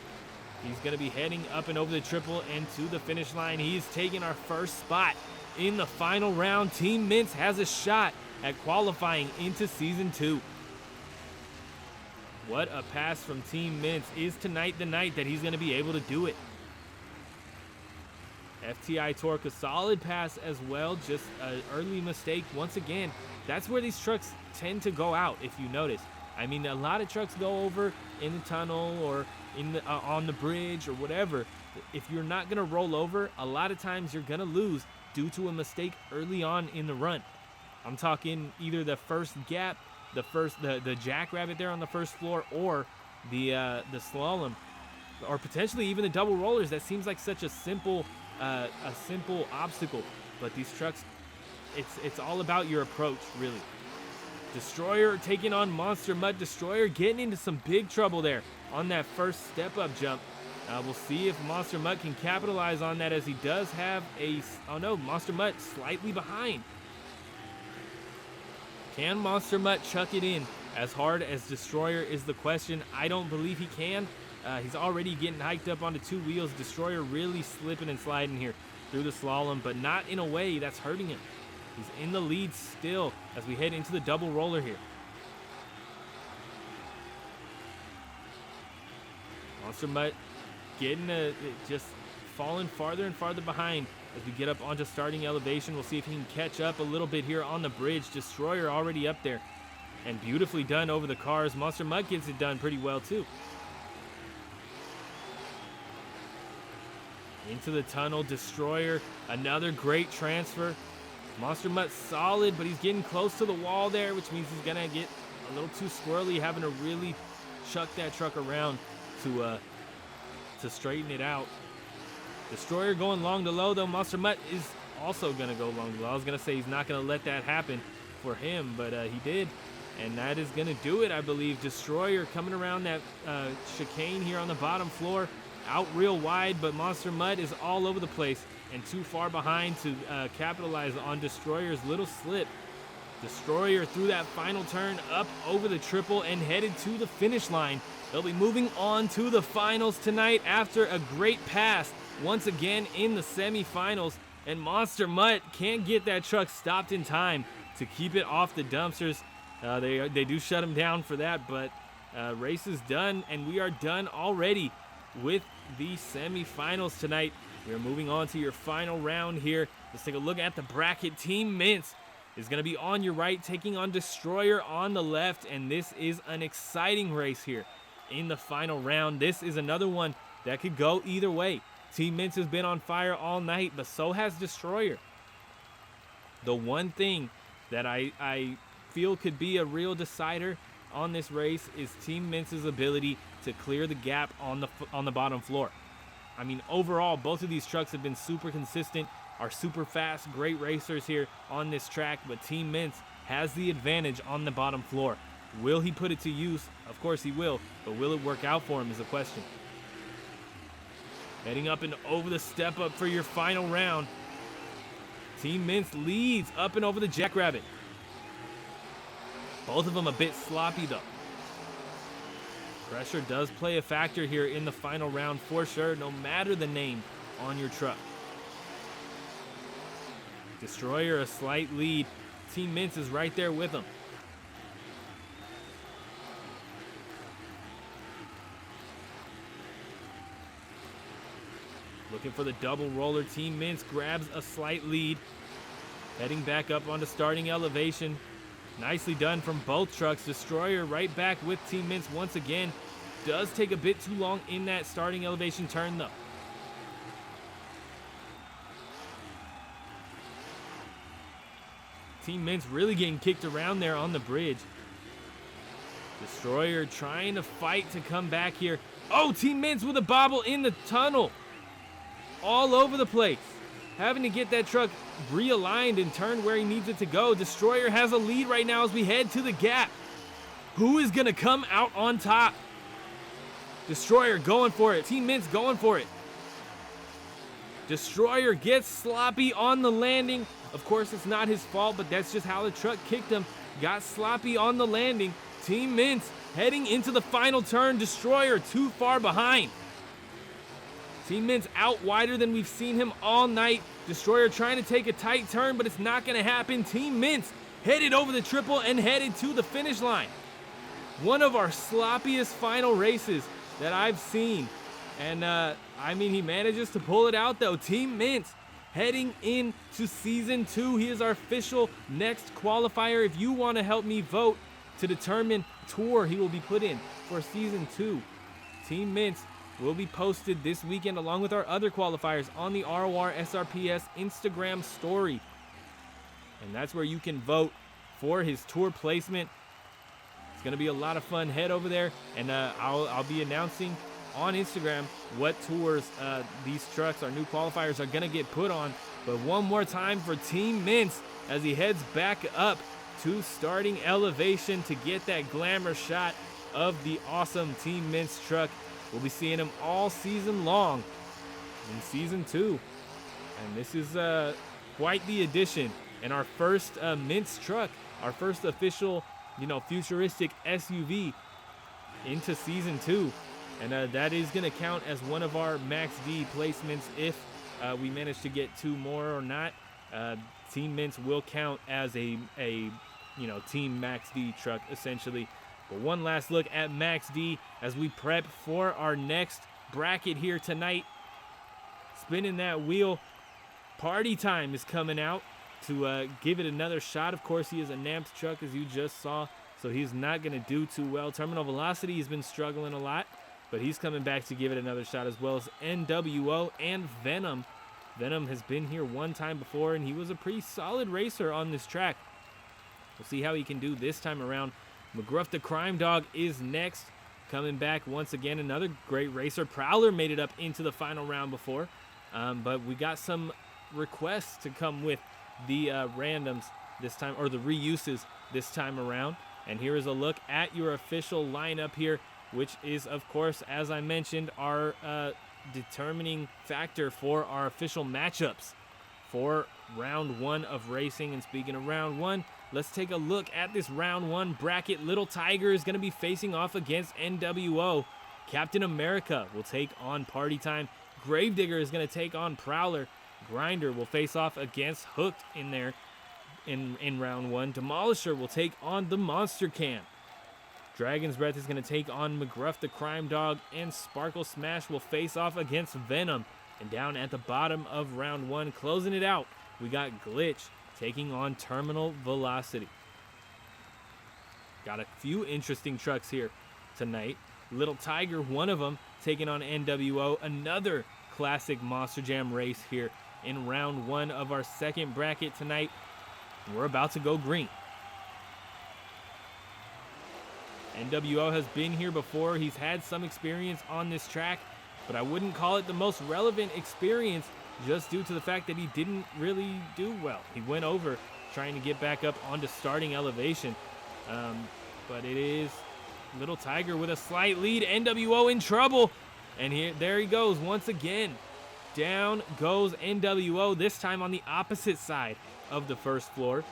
he's going to be heading up and over the triple and to the finish line. He's taking our first spot in the final round. Team Mints has a shot at qualifying into Season 2. What a pass from Team Mints. Is tonight the night that he's going to be able to do it? FTI Torque, a solid pass as well, just an early mistake once again. That's where these trucks tend to go out, if you notice. I mean, a lot of trucks go over in the tunnel or in the, on the bridge or whatever. If you're not going to roll over, a lot of times you're going to lose due to a mistake early on in the run. I'm talking either the first gap, the jackrabbit there on the first floor, or the slalom, or potentially even the double rollers. That seems like such a simple obstacle, but these trucks, it's all about your approach, really. Destroyer taking on Monster Mutt. Destroyer getting into some big trouble there on that first step-up jump. We'll see if Monster Mutt can capitalize on that, as he does have a... Oh no, Monster Mutt slightly behind. Can Monster Mutt chuck it in as hard as Destroyer is the question. I don't believe he can. He's already getting hiked up onto two wheels. Destroyer really slipping and sliding here through the slalom, but not in a way that's hurting him. He's in the lead still as we head into the double roller here. Monster Mutt getting just falling farther and farther behind as we get up onto starting elevation. We'll see if he can catch up a little bit here on the bridge. Destroyer already up there and beautifully done over the cars. Monster Mutt gets it done pretty well too. Into the tunnel, Destroyer, another great transfer. Monster Mutt solid, but he's getting close to the wall there, which means he's gonna get a little too squirrely, having to really chuck that truck around to straighten it out. Destroyer going long to low though. Monster Mutt is also gonna go long to low. I was gonna say he's not gonna let that happen for him, but he did, and that is gonna do it, I believe. Destroyer coming around that chicane here on the bottom floor, out real wide, but Monster Mutt is all over the place and too far behind to capitalize on Destroyer's little slip. Destroyer through that final turn, up over the triple and headed to the finish line. They'll be moving on to the finals tonight after a great pass once again in the semifinals, and Monster Mutt can't get that truck stopped in time to keep it off the dumpsters. They do shut him down for that, but race is done, and we are done already with the semifinals tonight. We're moving on to your final round here. Let's take a look at the bracket. Team Mints is going to be on your right, taking on Destroyer on the left, and this is an exciting race here in the final round. This is another one that could go either way. Team Mints has been on fire all night, but so has Destroyer. The one thing that I feel could be a real decider on this race is Team Mints' ability to clear the gap on the bottom floor. I mean, overall, both of these trucks have been super consistent, are super fast, great racers here on this track, but Team Mints has the advantage on the bottom floor. Will he put it to use? Of course he will, but will it work out for him is the question. Heading up and over the step up for your final round. Team Mints leads up and over the Jackrabbit. Both of them a bit sloppy though. Pressure does play a factor here in the final round for sure, no matter the name on your truck. Destroyer a slight lead. Team Mints is right there with them. Looking for the double roller. Team Mints grabs a slight lead. Heading back up onto starting elevation. Nicely done from both trucks. Destroyer right back with Team Mints once again. Does take a bit too long in that starting elevation turn though. Team Mints really getting kicked around there on the bridge. Destroyer trying to fight to come back here. Oh, Team Mints with a bobble in the tunnel. All over the place. Having to get that truck realigned and turned where he needs it to go. Destroyer has a lead right now as we head to the gap. Who is going to come out on top? Destroyer going for it. Team Mints going for it. Destroyer gets sloppy on the landing. Of course, it's not his fault, but that's just how the truck kicked him. Got sloppy on the landing. Team Mints heading into the final turn. Destroyer too far behind. Team Mints out wider than we've seen him all night. Destroyer trying to take a tight turn, but it's not going to happen. Team Mints headed over the triple and headed to the finish line. One of our sloppiest final races that I've seen. And, I mean, he manages to pull it out, though. Team Mints heading into Season 2. He is our official next qualifier. If you want to help me vote to determine tour he will be put in for Season 2, Team Mints will be posted this weekend along with our other qualifiers on the RORSRPS Instagram story. And that's where you can vote for his tour placement. It's going to be a lot of fun. Head over there, and I'll be announcing on Instagram what tours these trucks, our new qualifiers, are going to get put on. But one more time for Team Mints as he heads back up to starting elevation to get that glamour shot of the awesome Team Mint's truck. We'll be seeing him all season long in Season 2. And this is quite the addition. And our first Mint's truck, our first official, futuristic SUV into Season 2. And that is going to count as one of our Max D placements if we manage to get 2 more or not. Team Mints will count as a Team Max D truck, essentially. But one last look at Max D as we prep for our next bracket here tonight. Spinning that wheel. Party Time is coming out to give it another shot. Of course, he is a NAMPS truck, as you just saw, so he's not going to do too well. Terminal Velocity has been struggling a lot, but he's coming back to give it another shot, as well as NWO and Venom. Venom has been here one time before, and he was a pretty solid racer on this track. We'll see how he can do this time around. McGruff the Crime Dog is next, coming back once again. Another great racer. Prowler made it up into the final round before, but we got some requests to come with the randoms this time, or the reuses this time around. And here is a look at your official lineup here, which is, of course, as I mentioned, our determining factor for our official matchups for round 1 of racing. And speaking of round 1, let's take a look at this round 1 bracket. Little Tiger is going to be facing off against NWO. Captain America will take on Party Time. Gravedigger is going to take on Prowler. Grinder will face off against Hooked in there in round 1. Demolisher will take on the Monster Can. Dragon's Breath is going to take on McGruff the Crime Dog, and Sparkle Smash will face off against Venom. And down at the bottom of round 1, closing it out, we got Glitch taking on Terminal Velocity. Got a few interesting trucks here tonight. Little Tiger, one of them, taking on NWO. Another classic Monster Jam race here in round 1 of our second bracket tonight. We're about to go green. NWO has been here before. He's had some experience on this track, but I wouldn't call it the most relevant experience just due to the fact that he didn't really do well. He went over trying to get back up onto starting elevation, but it is Little Tiger with a slight lead. NWO in trouble, and there he goes once again. Down goes NWO, this time on the opposite side of the first floor.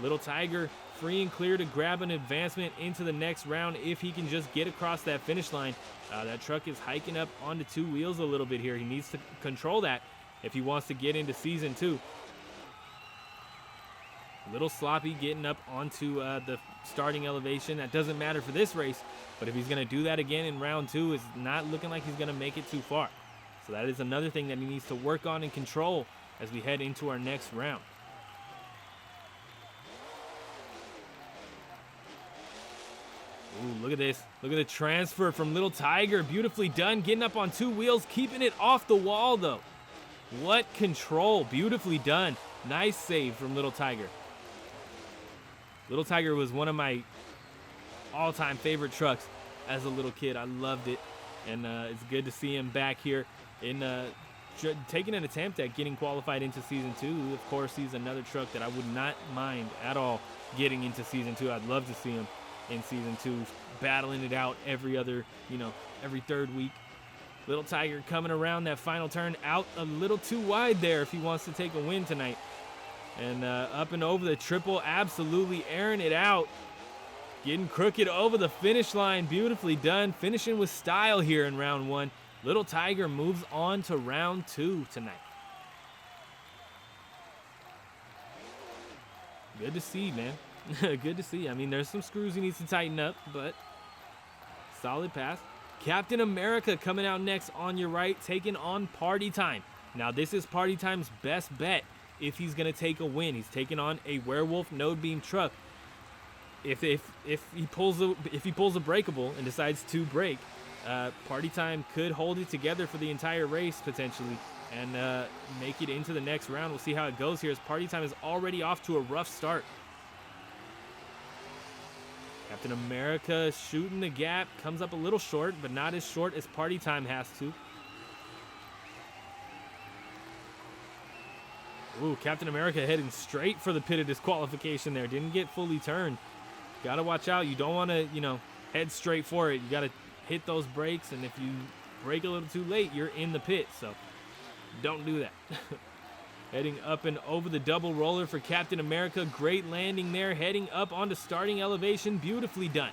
Little Tiger free and clear to grab an advancement into the next round if he can just get across that finish line. That truck is hiking up onto 2 wheels a little bit here. He needs to control that if he wants to get into Season 2. A little sloppy getting up onto the starting elevation. That doesn't matter for this race, but if he's going to do that again in round 2, it's not looking like he's going to make it too far. So that is another thing that he needs to work on and control as we head into our next round. Ooh, look at this. Look at the transfer from Little Tiger. Beautifully done. Getting up on 2 wheels, keeping it off the wall, though. What control. Beautifully done. Nice save from Little Tiger. Little Tiger was one of my all-time favorite trucks as a little kid. I loved it. And it's good to see him back here in taking an attempt at getting qualified into Season 2. Of course, he's another truck that I would not mind at all getting into Season 2. I'd love to see him in Season 2, battling it out every third week. Little Tiger coming around that final turn, out a little too wide there if he wants to take a win tonight. And up and over the triple, absolutely airing it out. Getting crooked over the finish line, beautifully done. Finishing with style here in round 1. Little Tiger moves on to round 2 tonight. Good to see, man. Good to see. I mean, there's some screws he needs to tighten up, but solid pass. Captain America coming out next on your right, taking on Party Time. Now, this is Party Time's best bet if he's going to take a win. He's taking on a Werewolf node beam truck. If he pulls a breakable and decides to break, Party Time could hold it together for the entire race potentially and make it into the next round. We'll see how it goes here as Party Time is already off to a rough start. Captain America shooting the gap, comes up a little short, but not as short as Party Time has to. Ooh, Captain America heading straight for the pit of disqualification there. Didn't get fully turned. Got to watch out. You don't want to, head straight for it. You got to hit those brakes, and if you brake a little too late, you're in the pit. So don't do that. Heading up and over the double roller for Captain America. Great landing there. Heading up onto starting elevation. Beautifully done.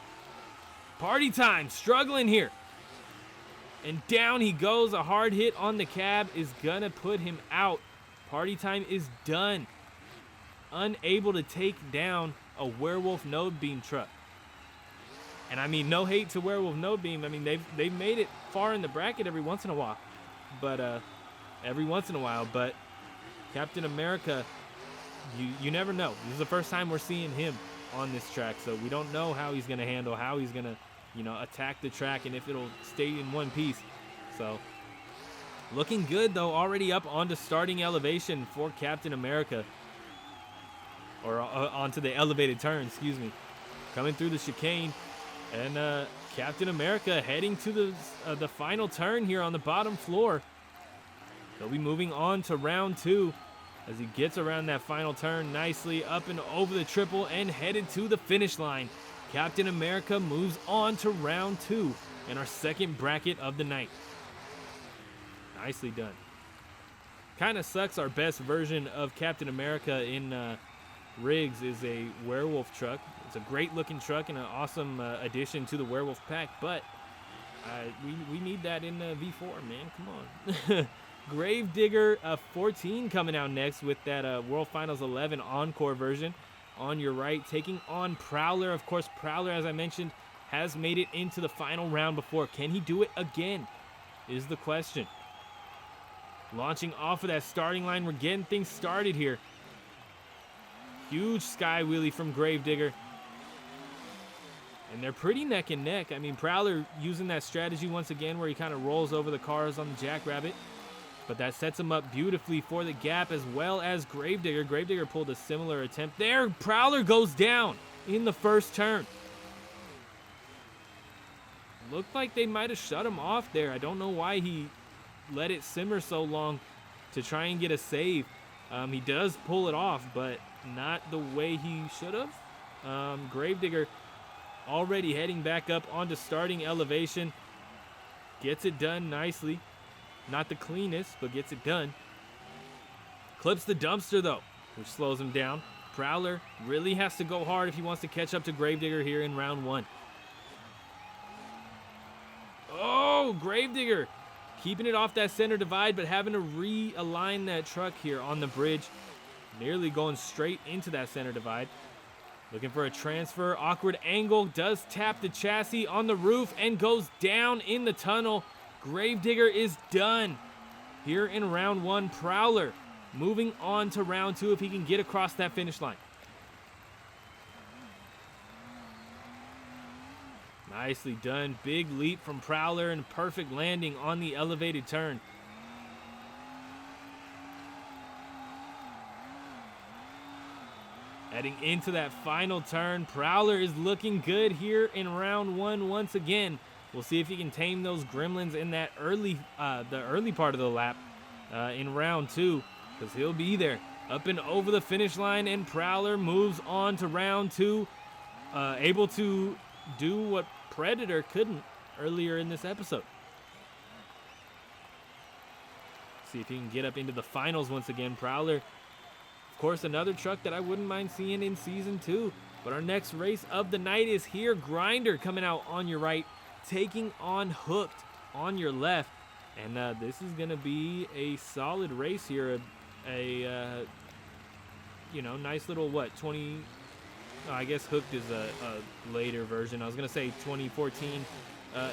Party time. Struggling here. And down he goes. A hard hit on the cab is going to put him out. Party time is done. Unable to take down a Werewolf Node Beam truck. And I mean, no hate to Werewolf Node Beam. I mean, they've made it far in the bracket every once in a while. But Captain America, you never know. This is the first time we're seeing him on this track, so we don't know how he's going to handle, how he's going to, attack the track, and if it'll stay in one piece. So looking good, though, already up onto starting elevation for Captain America. Or onto the elevated turn, excuse me. Coming through the chicane. And Captain America heading to the final turn here on the bottom floor. They'll be moving on to round 2 as he gets around that final turn nicely up and over the triple and headed to the finish line. Captain America moves on to round 2 in our second bracket of the night. Nicely done. Kind of sucks our best version of Captain America in rigs is a werewolf truck. It's a great looking truck and an awesome addition to the werewolf pack, but we need that in V4, man. Come on. Gravedigger 14 coming out next with that World Finals 11 Encore version. On your right, taking on Prowler. Of course, Prowler, as I mentioned, has made it into the final round before. Can he do it again is the question. Launching off of that starting line, we're getting things started here. Huge sky wheelie from Gravedigger. And they're pretty neck and neck. I mean, Prowler using that strategy once again where he kind of rolls over the cars on the Jackrabbit. But that sets him up beautifully for the gap as well as Gravedigger. Gravedigger pulled a similar attempt there. Prowler goes down in the first turn. Looked like they might have shut him off there. I don't know why he let it simmer so long to try and get a save. He does pull it off, but not the way he should have. Gravedigger already heading back up onto starting elevation. Gets it done nicely. Not the cleanest, but gets it done. Clips the dumpster, though, which slows him down. Prowler really has to go hard if he wants to catch up to Gravedigger here in round 1. Oh, Gravedigger keeping it off that center divide, but having to realign that truck here on the bridge. Nearly going straight into that center divide. Looking for a transfer. Awkward angle. Does tap the chassis on the roof and goes down in the tunnel. Gravedigger is done here in round 1. Prowler moving on to round 2 if he can get across that finish line. Nicely done. Big leap from Prowler and perfect landing on the elevated turn. Heading into that final turn, Prowler is looking good here in round 1 once again. We'll see if he can tame those gremlins in that the early part of the lap in round 2, because he'll be there up and over the finish line, and Prowler moves on to round 2, able to do what Predator couldn't earlier in this episode. See if he can get up into the finals once again. Prowler, of course, another truck that I wouldn't mind seeing in Season 2. But our next race of the night is here. Grinder coming out on your right, taking on Hooked on your left. And this is going to be a solid race here. Nice little, 20... I guess Hooked is a later version. I was going to say 2014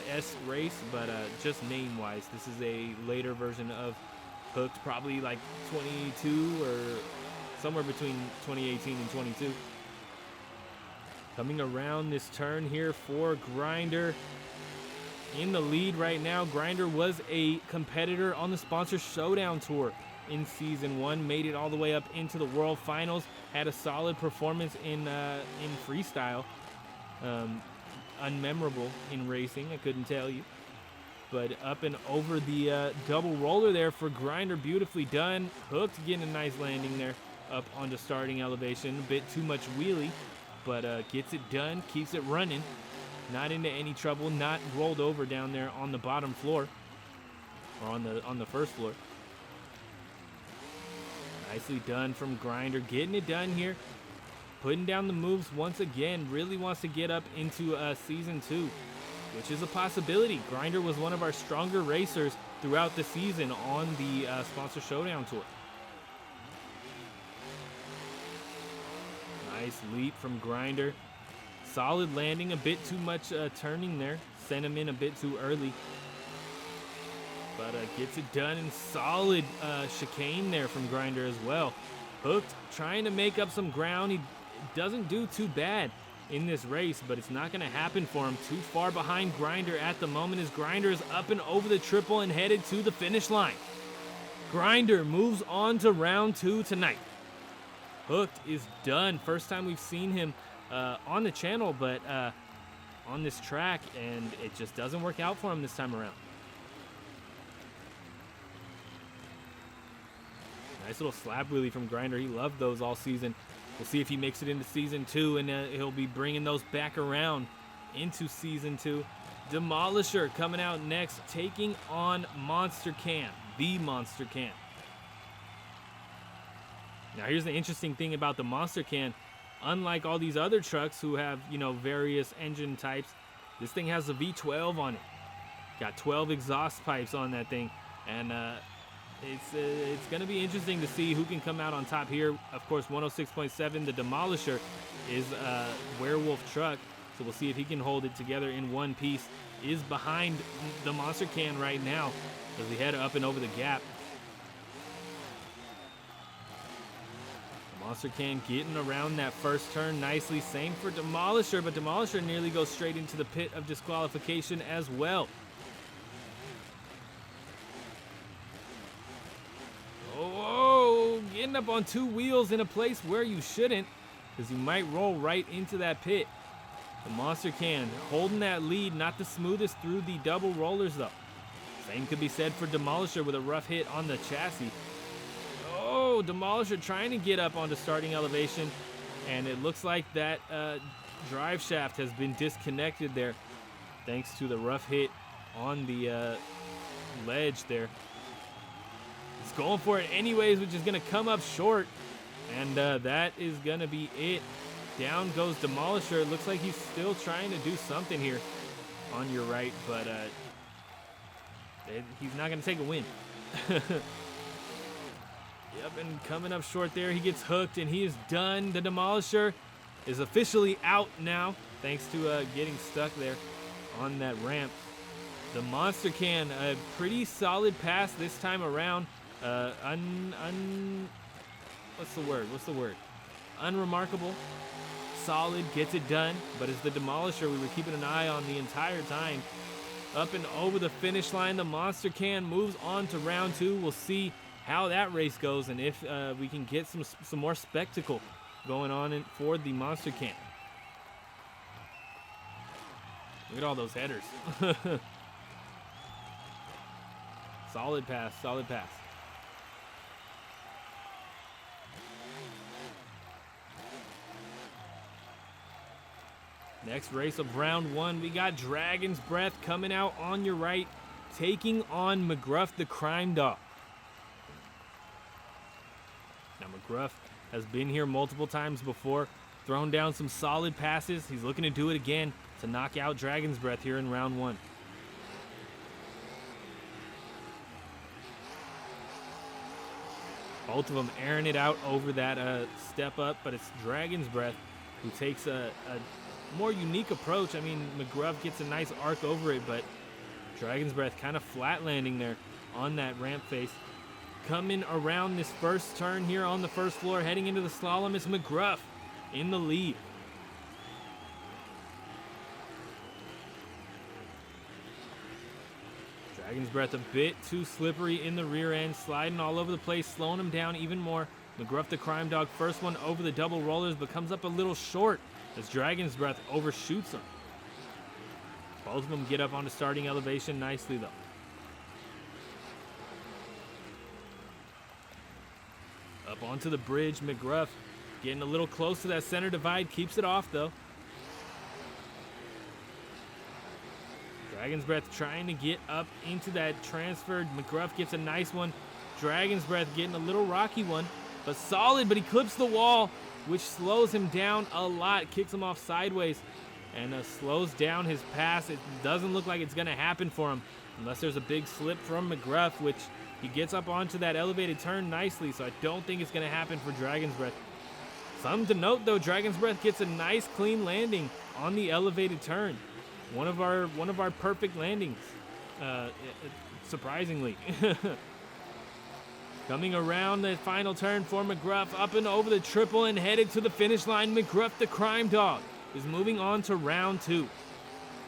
S race, but just name-wise, this is a later version of Hooked, probably like 22 or somewhere between 2018 and 22. Coming around this turn here for Grinder. In the lead right now. Grinder was a competitor on the Sponsor Showdown Tour in Season 1. Made it all the way up into the World Finals. Had a solid performance in freestyle. Unmemorable in racing, I couldn't tell you. but up and over the double roller there for Grinder. Beautifully done. Hooked, getting a nice landing there up onto starting elevation. A bit too much wheelie, but gets it done, keeps it running. Not into any trouble, not rolled over down there on the bottom floor, or on the first floor. Nicely done from Grinder, getting it done here. Putting down the moves once again. Really wants to get up into Season 2, which is a possibility. Grinder was one of our stronger racers throughout the season on the Sponsor Showdown Tour. Nice leap from Grinder. Solid landing, a bit too much turning there. Sent him in a bit too early. But gets it done, and solid chicane there from Grinder as well. Hooked, trying to make up some ground. He doesn't do too bad in this race, but it's not going to happen for him. Too far behind Grinder at the moment, as Grinder is up and over the triple and headed to the finish line. Grinder moves on to round 2 tonight. Hooked is done. First time we've seen him on the channel, but on this track, and it just doesn't work out for him this time around. Nice little slap wheelie from Grinder. He loved those all season. We'll see if he makes it into Season 2, and he'll be bringing those back around into Season 2. Demolisher coming out next, taking on Monster Can, the Monster Can. Now, here's the interesting thing about the Monster Can. Unlike all these other trucks who have, various engine types, this thing has a V12 on it. Got 12 exhaust pipes on that thing, and it's going to be interesting to see who can come out on top here. Of course, 106.7, the Demolisher, is a Werewolf truck, so we'll see if he can hold it together in one piece. Is behind the Monster Can right now as we head up and over the gap. Monster Can getting around that first turn nicely. Same for Demolisher, but Demolisher nearly goes straight into the pit of disqualification as well. Oh, getting up on 2 wheels in a place where you shouldn't, because you might roll right into that pit. The Monster Can holding that lead, not the smoothest through the double rollers though. Same could be said for Demolisher with a rough hit on the chassis. Oh, Demolisher trying to get up onto starting elevation, and it looks like that drive shaft has been disconnected there thanks to the rough hit on the ledge there. He's going for it anyways, which is going to come up short, and that is going to be it. Down goes Demolisher. It looks like he's still trying to do something here on your right, but he's not going to take a win. Yep, and coming up short there, he gets hooked, and he is done. The Demolisher is officially out now, thanks to getting stuck there on that ramp. The Monster Can, a pretty solid pass this time around. What's the word? Unremarkable. Solid, gets it done, but it's the Demolisher we were keeping an eye on the entire time. Up and over the finish line, the Monster Can moves on to round 2. We'll see how that race goes, and if we can get some more spectacle going on for the Monster Can. Look at all those headers. Solid pass, solid pass. Next race of round 1, we got Dragon's Breath coming out on your right, taking on McGruff the Crime Dog. Now, McGruff has been here multiple times before, thrown down some solid passes. He's looking to do it again to knock out Dragon's Breath here in round 1. Both of them airing it out over that step up, but it's Dragon's Breath who takes a more unique approach. I mean, McGruff gets a nice arc over it, but Dragon's Breath kind of flat landing there on that ramp face. Coming around this first turn here on the first floor, heading into the slalom, is McGruff in the lead. Dragon's Breath a bit too slippery in the rear end, sliding all over the place, slowing him down even more. McGruff the Crime Dog, first one over the double rollers, but comes up a little short as Dragon's Breath overshoots him. Both of them get up onto starting elevation nicely, though. Up onto the bridge, McGruff getting a little close to that center divide, keeps it off, though. Dragon's Breath trying to get up into that transfer. McGruff gets a nice one. Dragon's Breath getting a little rocky one, but solid, but he clips the wall, which slows him down a lot, kicks him off sideways, and slows down his pass. It doesn't look like it's going to happen for him unless there's a big slip from McGruff, which he gets up onto that elevated turn nicely, so I don't think it's going to happen for Dragon's Breath. Something to note, though, Dragon's Breath gets a nice clean landing on the elevated turn. One of our perfect landings, surprisingly. Coming around the final turn for McGruff, up and over the triple and headed to the finish line. McGruff, the crime dog, is moving on to round 2.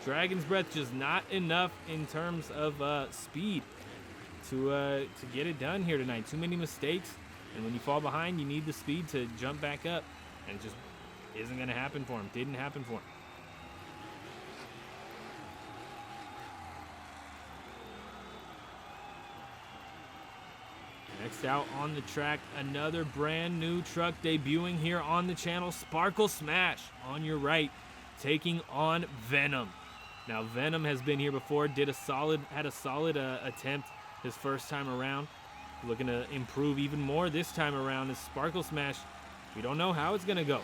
Dragon's Breath just not enough in terms of speed to get it done here tonight. Too many mistakes, and when you fall behind, you need the speed to jump back up, and it just isn't going to happen for him. Didn't happen for him. Next out on the track, another brand new truck debuting here on the channel. Sparkle Smash on your right, taking on Venom. Now Venom has been here before, had a solid attempt his first time around. Looking to improve even more this time around. This Sparkle Smash, we don't know how it's gonna go.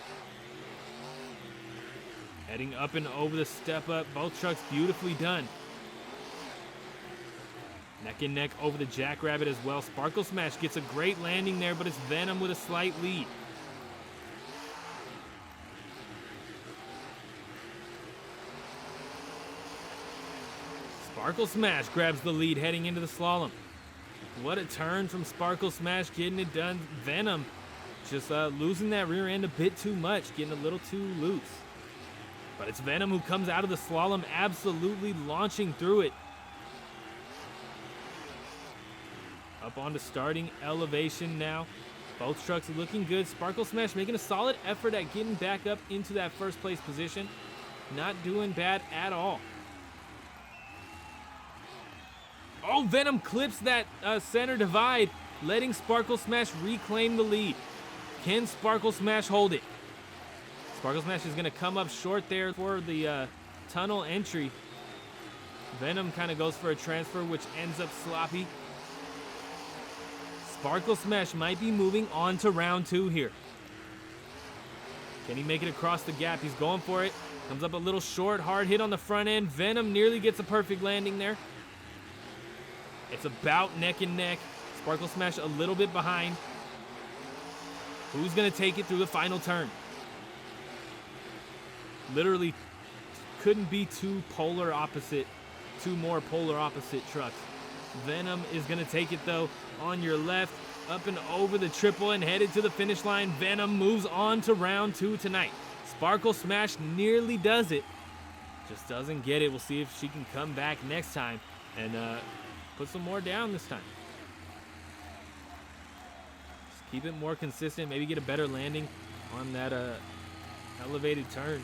Heading up and over the step up, both trucks beautifully done. Neck and neck over the Jackrabbit as well. Sparkle Smash gets a great landing there, but it's Venom with a slight lead. Sparkle Smash grabs the lead heading into the slalom. What a turn from Sparkle Smash, getting it done. Venom just losing that rear end a bit too much, getting a little too loose. But it's Venom who comes out of the slalom absolutely launching through it. Up onto starting elevation now. Both trucks looking good. Sparkle Smash making a solid effort at getting back up into that first place position. Not doing bad at all. Oh, Venom clips that center divide, letting Sparkle Smash reclaim the lead. Can Sparkle Smash hold it? Sparkle Smash is going to come up short there for the tunnel entry. Venom kind of goes for a transfer, which ends up sloppy. Sparkle Smash might be moving on to round 2 here. Can he make it across the gap? He's going for it. Comes up a little short, hard hit on the front end. Venom nearly gets a perfect landing there. It's about neck and neck. Sparkle Smash a little bit behind. Who's going to take it through the final turn? Literally couldn't be two more polar opposite trucks. Venom is going to take it, though, on your left, up and over the triple and headed to the finish line. Venom moves on to round 2 tonight. Sparkle Smash nearly does it. Just doesn't get it. We'll see if she can come back next time and put some more down this time. Just keep it more consistent. Maybe get a better landing on that elevated turn.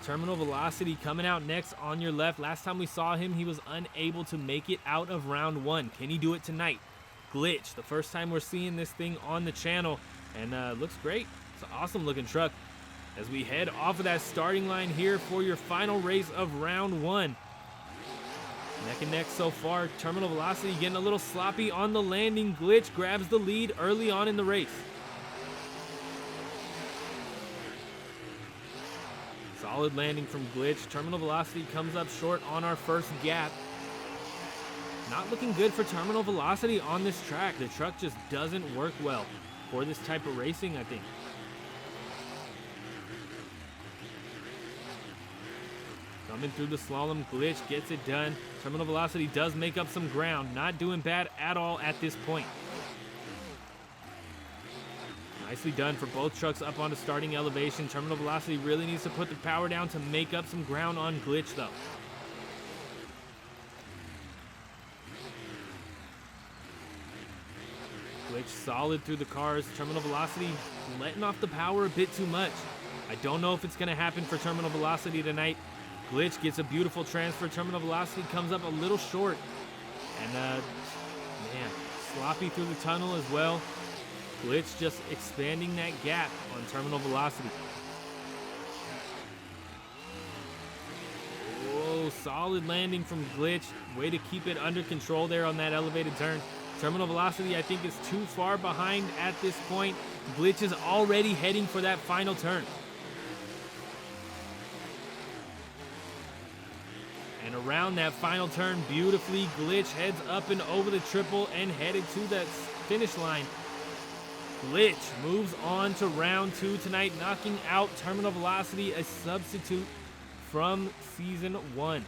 Terminal Velocity coming out next on your left. Last time we saw him, he was unable to make it out of round 1. Can he do it tonight? Glitch, the first time we're seeing this thing on the channel, and looks great. It's an awesome looking truck. As we head off of that starting line here for your final race of round 1. Neck and neck so far. Terminal Velocity getting a little sloppy on the landing. Glitch grabs the lead early on in the race. Solid landing from Glitch. Terminal Velocity comes up short on our first gap. Not looking good for Terminal Velocity on this track. The truck just doesn't work well for this type of racing, I think. Coming through the slalom, Glitch gets it done. Terminal Velocity does make up some ground. Not doing bad at all at this point. Nicely done for both trucks up onto starting elevation. Terminal Velocity really needs to put the power down to make up some ground on Glitch, though. Glitch solid through the cars. Terminal Velocity letting off the power a bit too much. I don't know if it's going to happen for Terminal Velocity tonight. Glitch gets a beautiful transfer. Terminal velocity comes up a little short. And, man, sloppy through the tunnel as well. Glitch just expanding that gap on terminal velocity. Oh, solid landing from Glitch. Way to keep it under control there on that elevated turn. Terminal velocity, I think, is too far behind at this point. Glitch is already heading for that final turn. And around that final turn, beautifully, Glitch heads up and over the triple and headed to that finish line. Glitch moves on to round 2 tonight, knocking out terminal velocity, a substitute from season 1.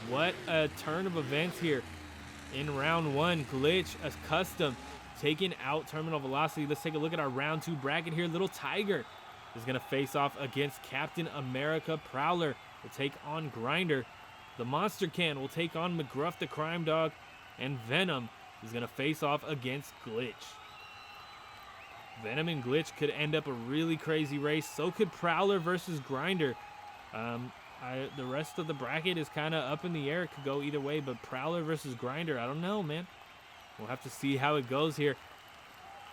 What a turn of events here. In round 1, Glitch, a custom, taking out terminal velocity. Let's take a look at our round 2 bracket here. Little Tiger is going to face off against Captain America. Prowler will take on Grinder. The Monster Can will take on McGruff the Crime Dog. And Venom is going to face off against Glitch. Venom and Glitch could end up a really crazy race. So could Prowler versus Grinder. The rest of the bracket is kind of up in the air. It could go either way, but Prowler versus Grinder, I don't know, man. We'll have to see how it goes here.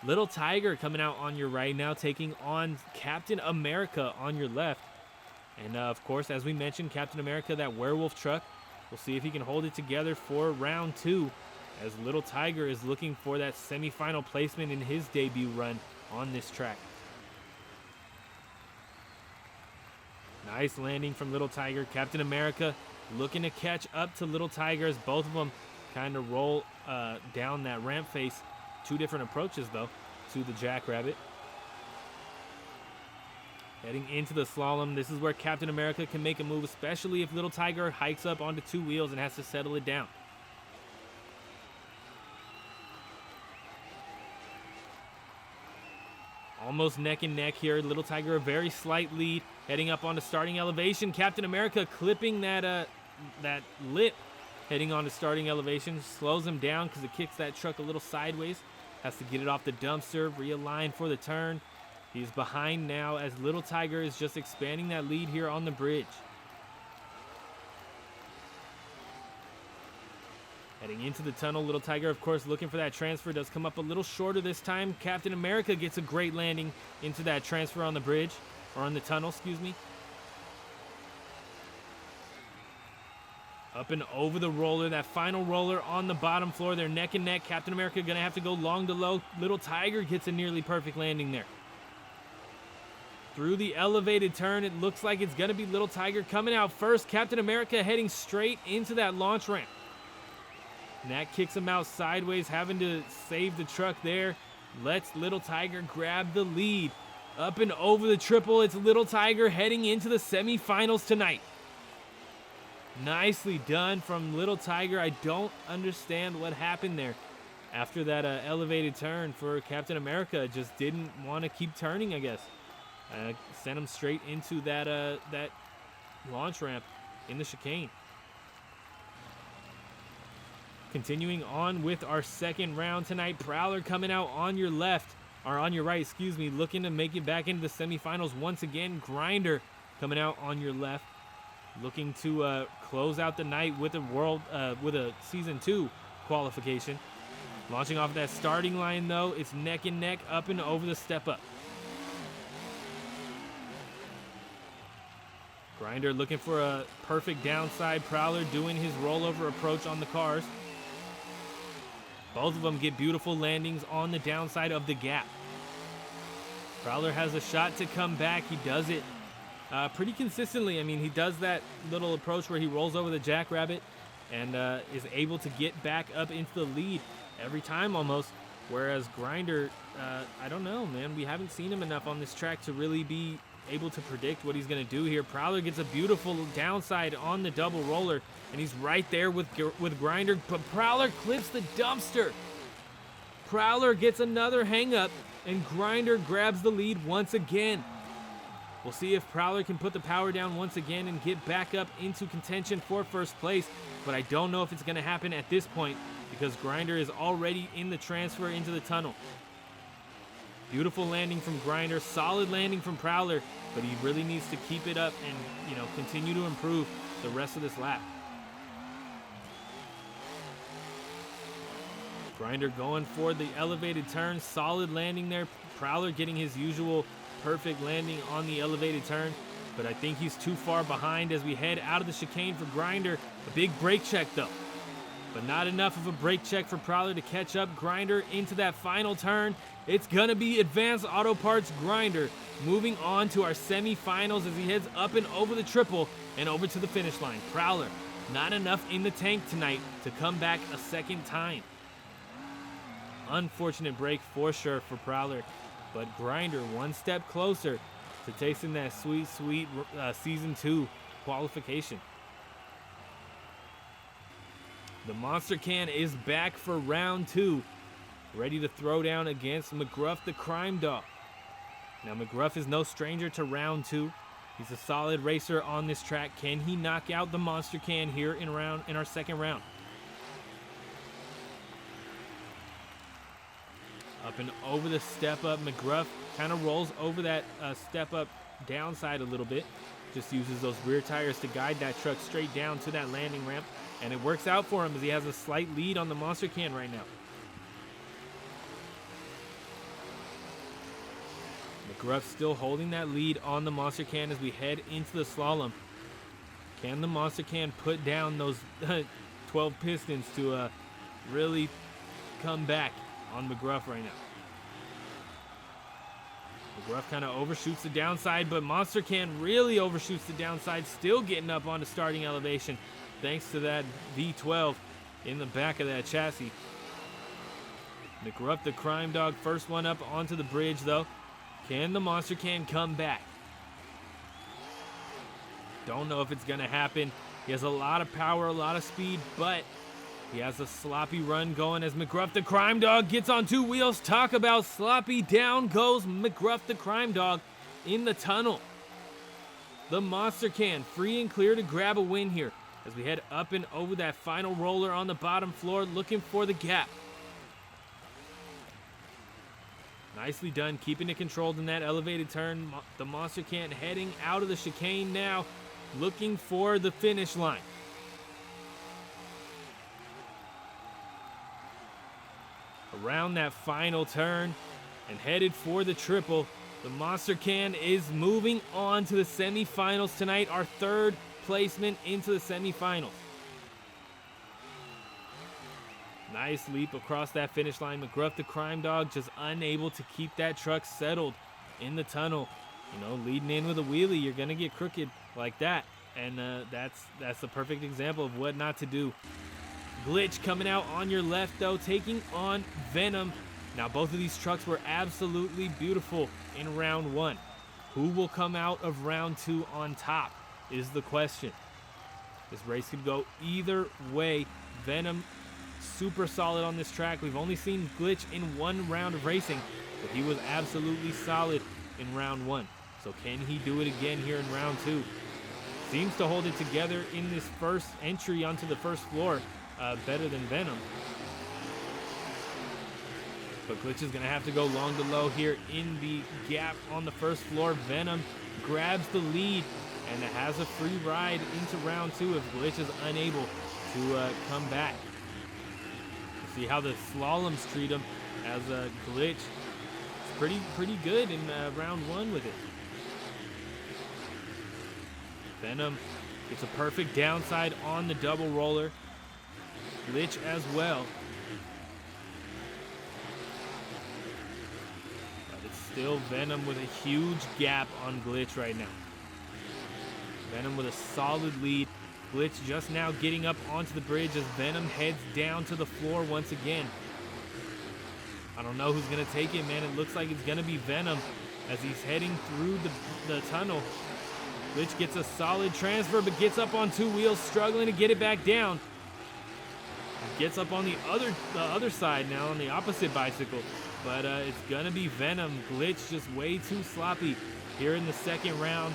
Little Tiger coming out on your right now, taking on Captain America on your left. And, of course, as we mentioned, Captain America, that werewolf truck. We'll see if he can hold it together for round 2, as Little Tiger is looking for that semifinal placement in his debut run on this track. Nice landing from Little Tiger. Captain America looking to catch up to Little Tiger as both of them kind of roll down that ramp face. 2 different approaches, though, to the Jackrabbit. Heading into the slalom, this is where Captain America can make a move, especially if Little Tiger hikes up onto 2 wheels and has to settle it down. Almost neck and neck here. Little Tiger a very slight lead. Heading up onto starting elevation. Captain America clipping that lip. Heading on to starting elevation. Slows him down because it kicks that truck a little sideways. Has to get it off the dumpster. Realign for the turn. He's behind now as Little Tiger is just expanding that lead here on the bridge. Heading into the tunnel, Little Tiger, of course, looking for that transfer. Does come up a little shorter this time. Captain America gets a great landing into that transfer on the bridge, or on the tunnel, excuse me. Up and over the roller, that final roller on the bottom floor. They're neck and neck. Captain America going to have to go long to low. Little Tiger gets a nearly perfect landing there. Through the elevated turn, it looks like it's going to be Little Tiger coming out first. Captain America heading straight into that launch ramp. And that kicks him out sideways, having to save the truck there. Lets Little Tiger grab the lead. Up and over the triple, it's Little Tiger heading into the semifinals tonight. Nicely done from Little Tiger. I don't understand what happened there. After that elevated turn for Captain America, just didn't want to keep turning, I guess. Sent him straight into that launch ramp in the chicane. Continuing on with our second round tonight, Prowler coming out on your left, or on your right, excuse me, looking to make it back into the semifinals once again. Grinder coming out on your left, looking to close out the night with a season 2 qualification. Launching off that starting line though, it's neck and neck up and over the step up. Grinder looking for a perfect downside. Prowler doing his rollover approach on the cars. Both of them get beautiful landings on the downside of the gap. Prowler has a shot to come back. He does it pretty consistently. I mean, he does that little approach where he rolls over the Jackrabbit and is able to get back up into the lead every time almost. Whereas Grinder, I don't know, man. We haven't seen him enough on this track to really be able to predict what he's going to do here. Prowler gets a beautiful downside on the double roller, and he's right there with Grinder, but Prowler clips the dumpster. Prowler gets another hang up, and Grinder grabs the lead once again. We'll see if Prowler can put the power down once again and get back up into contention for first place, but I don't know if it's going to happen at this point because Grinder is already in the transfer into the tunnel. Beautiful landing from Grinder, solid landing from Prowler, but he really needs to keep it up and, continue to improve the rest of this lap. Grinder going for the elevated turn, solid landing there. Prowler getting his usual perfect landing on the elevated turn, but I think he's too far behind as we head out of the chicane for Grinder. A big brake check though, but not enough of a brake check for Prowler to catch up. Grinder into that final turn. It's gonna be Advanced Auto Parts Grinder moving on to our semifinals as he heads up and over the triple and over to the finish line. Prowler, not enough in the tank tonight to come back a second time. Unfortunate break for sure for Prowler, but Grinder one step closer to tasting that sweet Season 2 qualification. The Monster Can is back for round 2, ready to throw down against McGruff the Crime Dog. Now McGruff is no stranger to round 2. He's a solid racer on this track. Can he knock out the Monster Can here in our second round? Up and over the step up, McGruff kind of rolls over that step up downside a little bit. Just uses those rear tires to guide that truck straight down to that landing ramp. And it works out for him as he has a slight lead on the Monster Can right now. McGruff still holding that lead on the Monster Can as we head into the slalom. Can the Monster Can put down those 12 pistons to really come back on McGruff right now? McGruff kind of overshoots the downside, but Monster Can really overshoots the downside, still getting up onto starting elevation thanks to that V12 in the back of that chassis. McGruff the Crime Dog, first one up onto the bridge though. Can the Monster Can come back? Don't know if it's gonna happen. He has a lot of power, a lot of speed, but he has a sloppy run going as McGruff the Crime Dog gets on two wheels. Talk about sloppy. Down goes McGruff the Crime Dog in the tunnel. The Monster Can free and clear to grab a win here as we head up and over that final roller on the bottom floor looking for the gap. Nicely done, keeping it controlled in that elevated turn. The Monster Can heading out of the chicane now, looking for the finish line. Around that final turn and headed for the triple. The Monster Can is moving on to the semifinals tonight, our third placement into the semifinals. Nice leap across that finish line. McGruff the Crime Dog just unable to keep that truck settled in the tunnel. Leading in with a wheelie, you're gonna get crooked like that, and that's the perfect example of what not to do. Glitch coming out on your left though, taking on Venom. Now both of these trucks were absolutely beautiful in round 1. Who will come out of round 2 on top is the question. This race could go either way. Venom super solid on this track. We've only seen Glitch in one round of racing, but he was absolutely solid in round 1. So can he do it again here in round 2? Seems to hold it together in this first entry onto the first floor better than Venom. But Glitch is going to have to go long to low here in the gap on the first floor. Venom grabs the lead and has a free ride into round 2 if Glitch is unable to come back. See how the slaloms treat him as a Glitch. It's pretty good in round 1 with it. Venom gets a perfect downside on the double roller. Glitch as well. But it's still Venom with a huge gap on Glitch right now. Venom with a solid lead. Glitch just now getting up onto the bridge as Venom heads down to the floor once again. I don't know who's going to take it, man. It looks like it's going to be Venom as he's heading through the tunnel. Glitch gets a solid transfer, but gets up on two wheels, struggling to get it back down. Gets up on the other side now on the opposite bicycle, but it's going to be Venom. Glitch just way too sloppy here in the second round.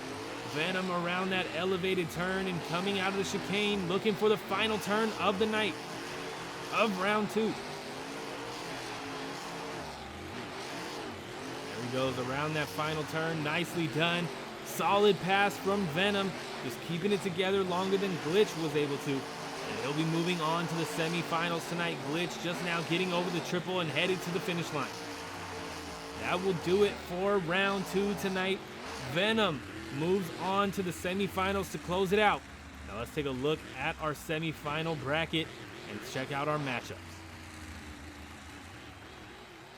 Venom around that elevated turn and coming out of the chicane, looking for the final turn of the night, of round 2. goes around that final turn. Nicely done. Solid pass from Venom. Just keeping it together longer than Glitch was able to. And he'll be moving on to the semifinals tonight. Glitch just now getting over the triple and headed to the finish line. That will do it for round 2 tonight. Venom moves on to the semifinals to close it out. Now let's take a look at our semifinal bracket and check out our matchups.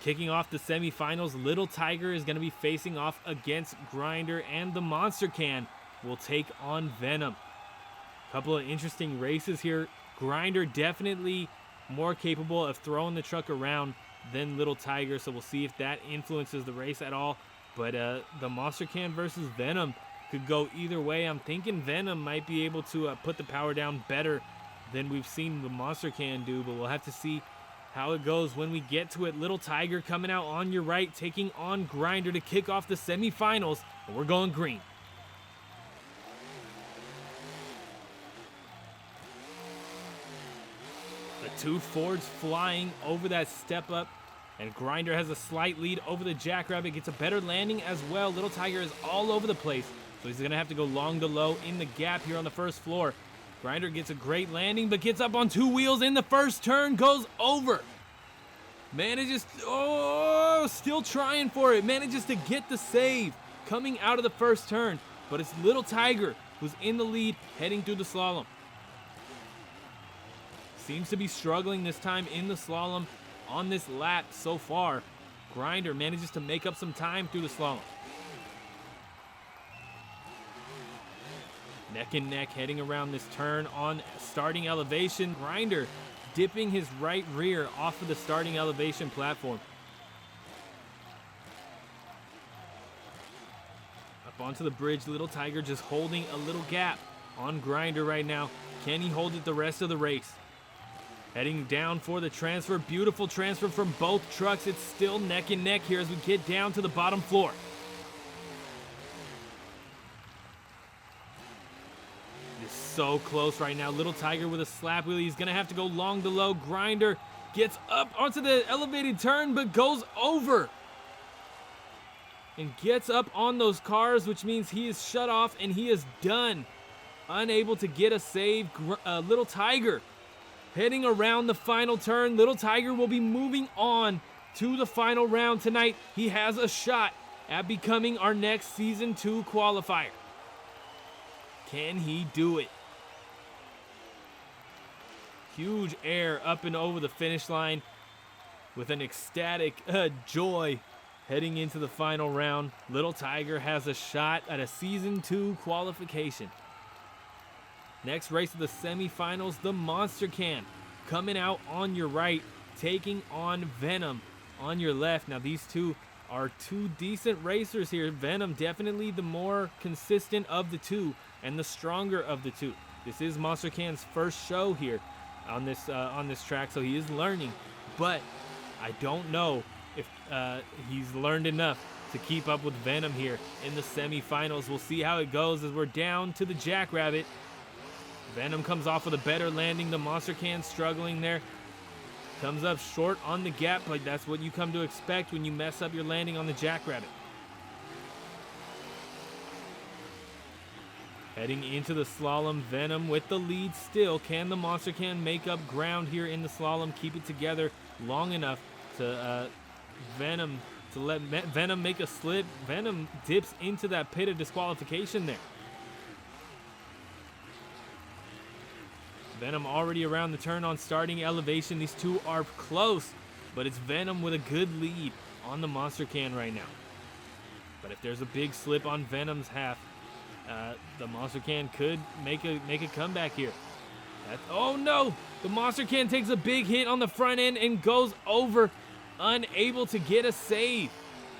Kicking off the semifinals, Little Tiger is going to be facing off against Grinder, and the Monster Can will take on Venom. Couple of interesting races here. Grinder definitely more capable of throwing the truck around than Little Tiger, so we'll see if that influences the race at all. But the Monster Can versus Venom could go either way. I'm thinking Venom might be able to put the power down better than we've seen the Monster Can do, but we'll have to see how it goes when we get to it. Little Tiger coming out on your right, taking on Grinder to kick off the semifinals, and we're going green. The two Fords flying over that step up, and Grinder has a slight lead over the Jackrabbit, gets a better landing as well. Little Tiger is all over the place, so he's gonna have to go long to low in the gap here on the first floor. Grinder gets a great landing, but gets up on 2 wheels in the first turn, goes over. Manages, still trying for it. Manages to get the save coming out of the first turn, but it's Little Tiger who's in the lead heading through the slalom. Seems to be struggling this time in the slalom on this lap so far. Grinder manages to make up some time through the slalom. Neck and neck heading around this turn on starting elevation. Grinder dipping his right rear off of the starting elevation platform. Up onto the bridge, Little Tiger just holding a little gap on Grinder right now. Can he hold it the rest of the race? Heading down for the transfer. Beautiful transfer from both trucks. It's still neck and neck here as we get down to the bottom floor. It's so close right now. Little Tiger with a slap wheel. He's going to have to go long to low. Grinder gets up onto the elevated turn, but goes over. And gets up on those cars, which means he is shut off and he is done. Unable to get a save. Little Tiger heading around the final turn. Little Tiger will be moving on to the final round tonight. He has a shot at becoming our next Season 2 qualifier. Can he do it? Huge air up and over the finish line with an ecstatic joy heading into the final round. Little Tiger has a shot at a Season 2 qualification. Next race of the semifinals, the Monster Can coming out on your right, taking on Venom on your left. Now these two are two decent racers here. Venom definitely the more consistent of the two and the stronger of the two. This is Monster Can's first show here on this track, so he is learning, but I don't know if he's learned enough to keep up with Venom here in the semifinals. We'll see how it goes as we're down to the Jackrabbit. Venom comes off with a better landing. The Monster Can struggling there. Comes up short on the gap, but that's what you come to expect when you mess up your landing on the Jackrabbit. Heading into the slalom, Venom with the lead still. Can the Monster Can make up ground here in the slalom, keep it together long enough to let Venom make a slip? Venom dips into that pit of disqualification there. Venom already around the turn on starting elevation. These two are close, but it's Venom with a good lead on the Monster Can right now. But if there's a big slip on Venom's half, the Monster Can could make a comeback here. Oh no! The Monster Can takes a big hit on the front end and goes over, unable to get a save.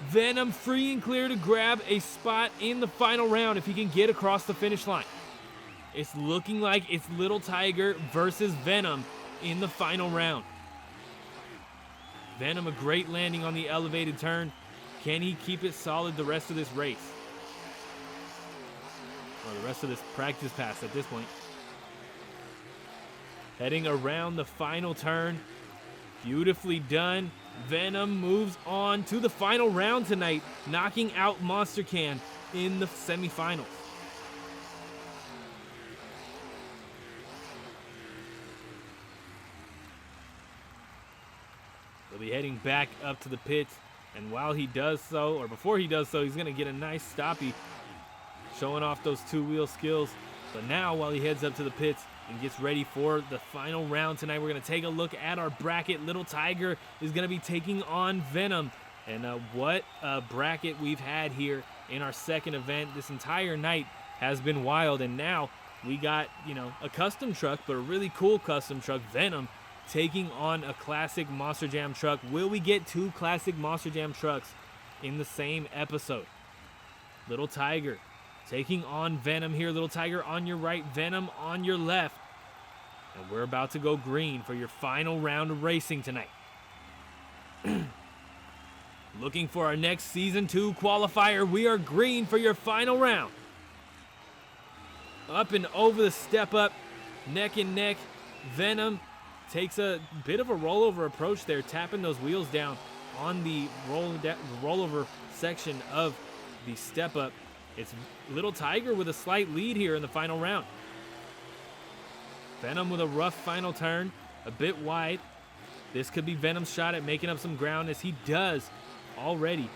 Venom free and clear to grab a spot in the final round if he can get across the finish line. It's looking like it's Little Tiger versus Venom in the final round. Venom, a great landing on the elevated turn. Can he keep it solid the rest of this race? Or the rest of this practice pass at this point. Heading around the final turn. Beautifully done. Venom moves on to the final round tonight, knocking out Monster Can in the semifinals. He'll be heading back up to the pits, and while he does so, or before he does so, he's going to get a nice stoppie, showing off those two-wheel skills. But now, while he heads up to the pits and gets ready for the final round tonight, we're going to take a look at our bracket. Little Tiger is going to be taking on Venom. And what a bracket we've had here in our second event. This entire night has been wild, and now we got, a custom truck, but a really cool custom truck, Venom, taking on a classic Monster Jam truck. Will we get two classic Monster Jam trucks in the same episode? Little Tiger taking on Venom here. Little Tiger on your right, Venom on your left. And we're about to go green for your final round of racing tonight. Looking for our next Season 2 qualifier. We are green for your final round. Up and over the step up, neck and neck. Venom takes a bit of a rollover approach there, tapping those wheels down on the rollover section of the step up. It's Little Tiger with a slight lead here in the final round. Venom with a rough final turn, a bit wide. This could be Venom's shot at making up some ground, as he does already.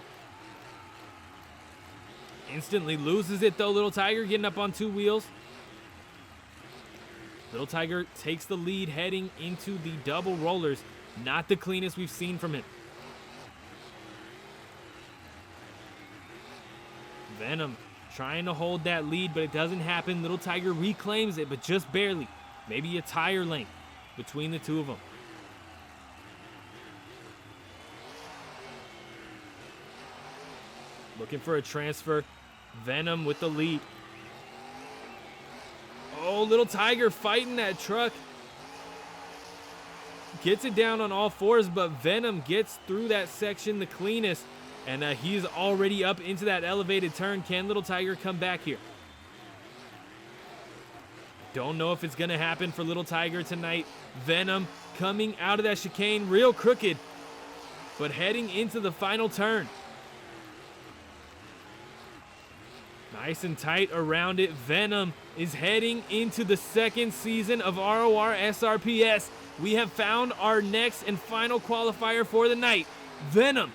Instantly loses it though, Little Tiger getting up on two wheels. Little Tiger takes the lead heading into the double rollers. Not the cleanest we've seen from him. Venom trying to hold that lead, but it doesn't happen. Little Tiger reclaims it, but just barely. Maybe a tire length between the two of them. Looking for a transfer. Venom with the lead. Oh, Little Tiger fighting that truck. Gets it down on all fours, but Venom gets through that section the cleanest. And he's already up into that elevated turn. Can Little Tiger come back here? Don't know if it's going to happen for Little Tiger tonight. Venom coming out of that chicane real crooked, but heading into the final turn. Nice and tight around it. Venom is heading into the second season of RORSRPS. We have found our next and final qualifier for the night. Venom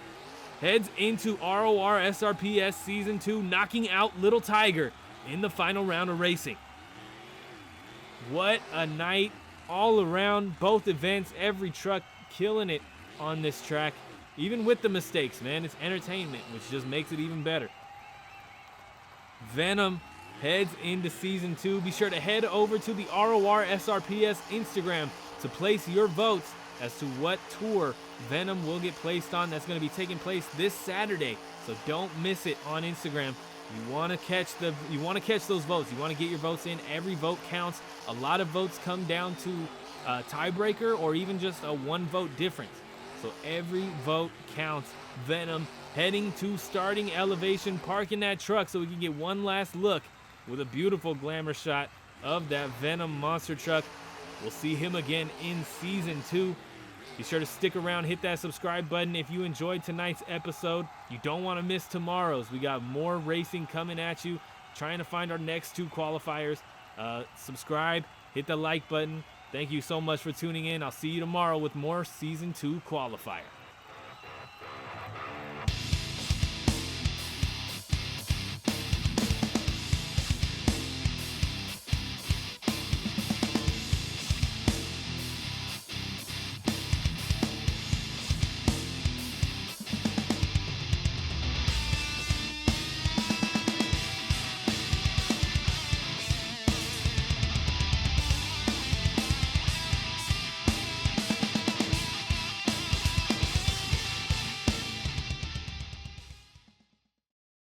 heads into RORSRPS Season 2, knocking out Little Tiger in the final round of racing. What a night all around, both events, every truck killing it on this track. Even with the mistakes, man, it's entertainment, which just makes it even better. Venom heads into Season 2. Be sure to head over to the RORSRPS Instagram to place your votes as to what tour Venom will get placed on. That's going to be taking place this Saturday, so don't miss it on Instagram. You want to catch those votes. You want to get your votes in. Every vote counts. A lot of votes come down to a tiebreaker or even just a one vote difference. So every vote counts. Venom heading to starting elevation, parking that truck so we can get one last look with a beautiful glamour shot of that Venom monster truck. We'll see him again in Season 2. Be sure to stick around, hit that subscribe button if you enjoyed tonight's episode. You don't want to miss tomorrow's. We got more racing coming at you, trying to find our next two qualifiers. Subscribe, hit the like button. Thank you so much for tuning in. I'll see you tomorrow with more Season 2 Qualifier.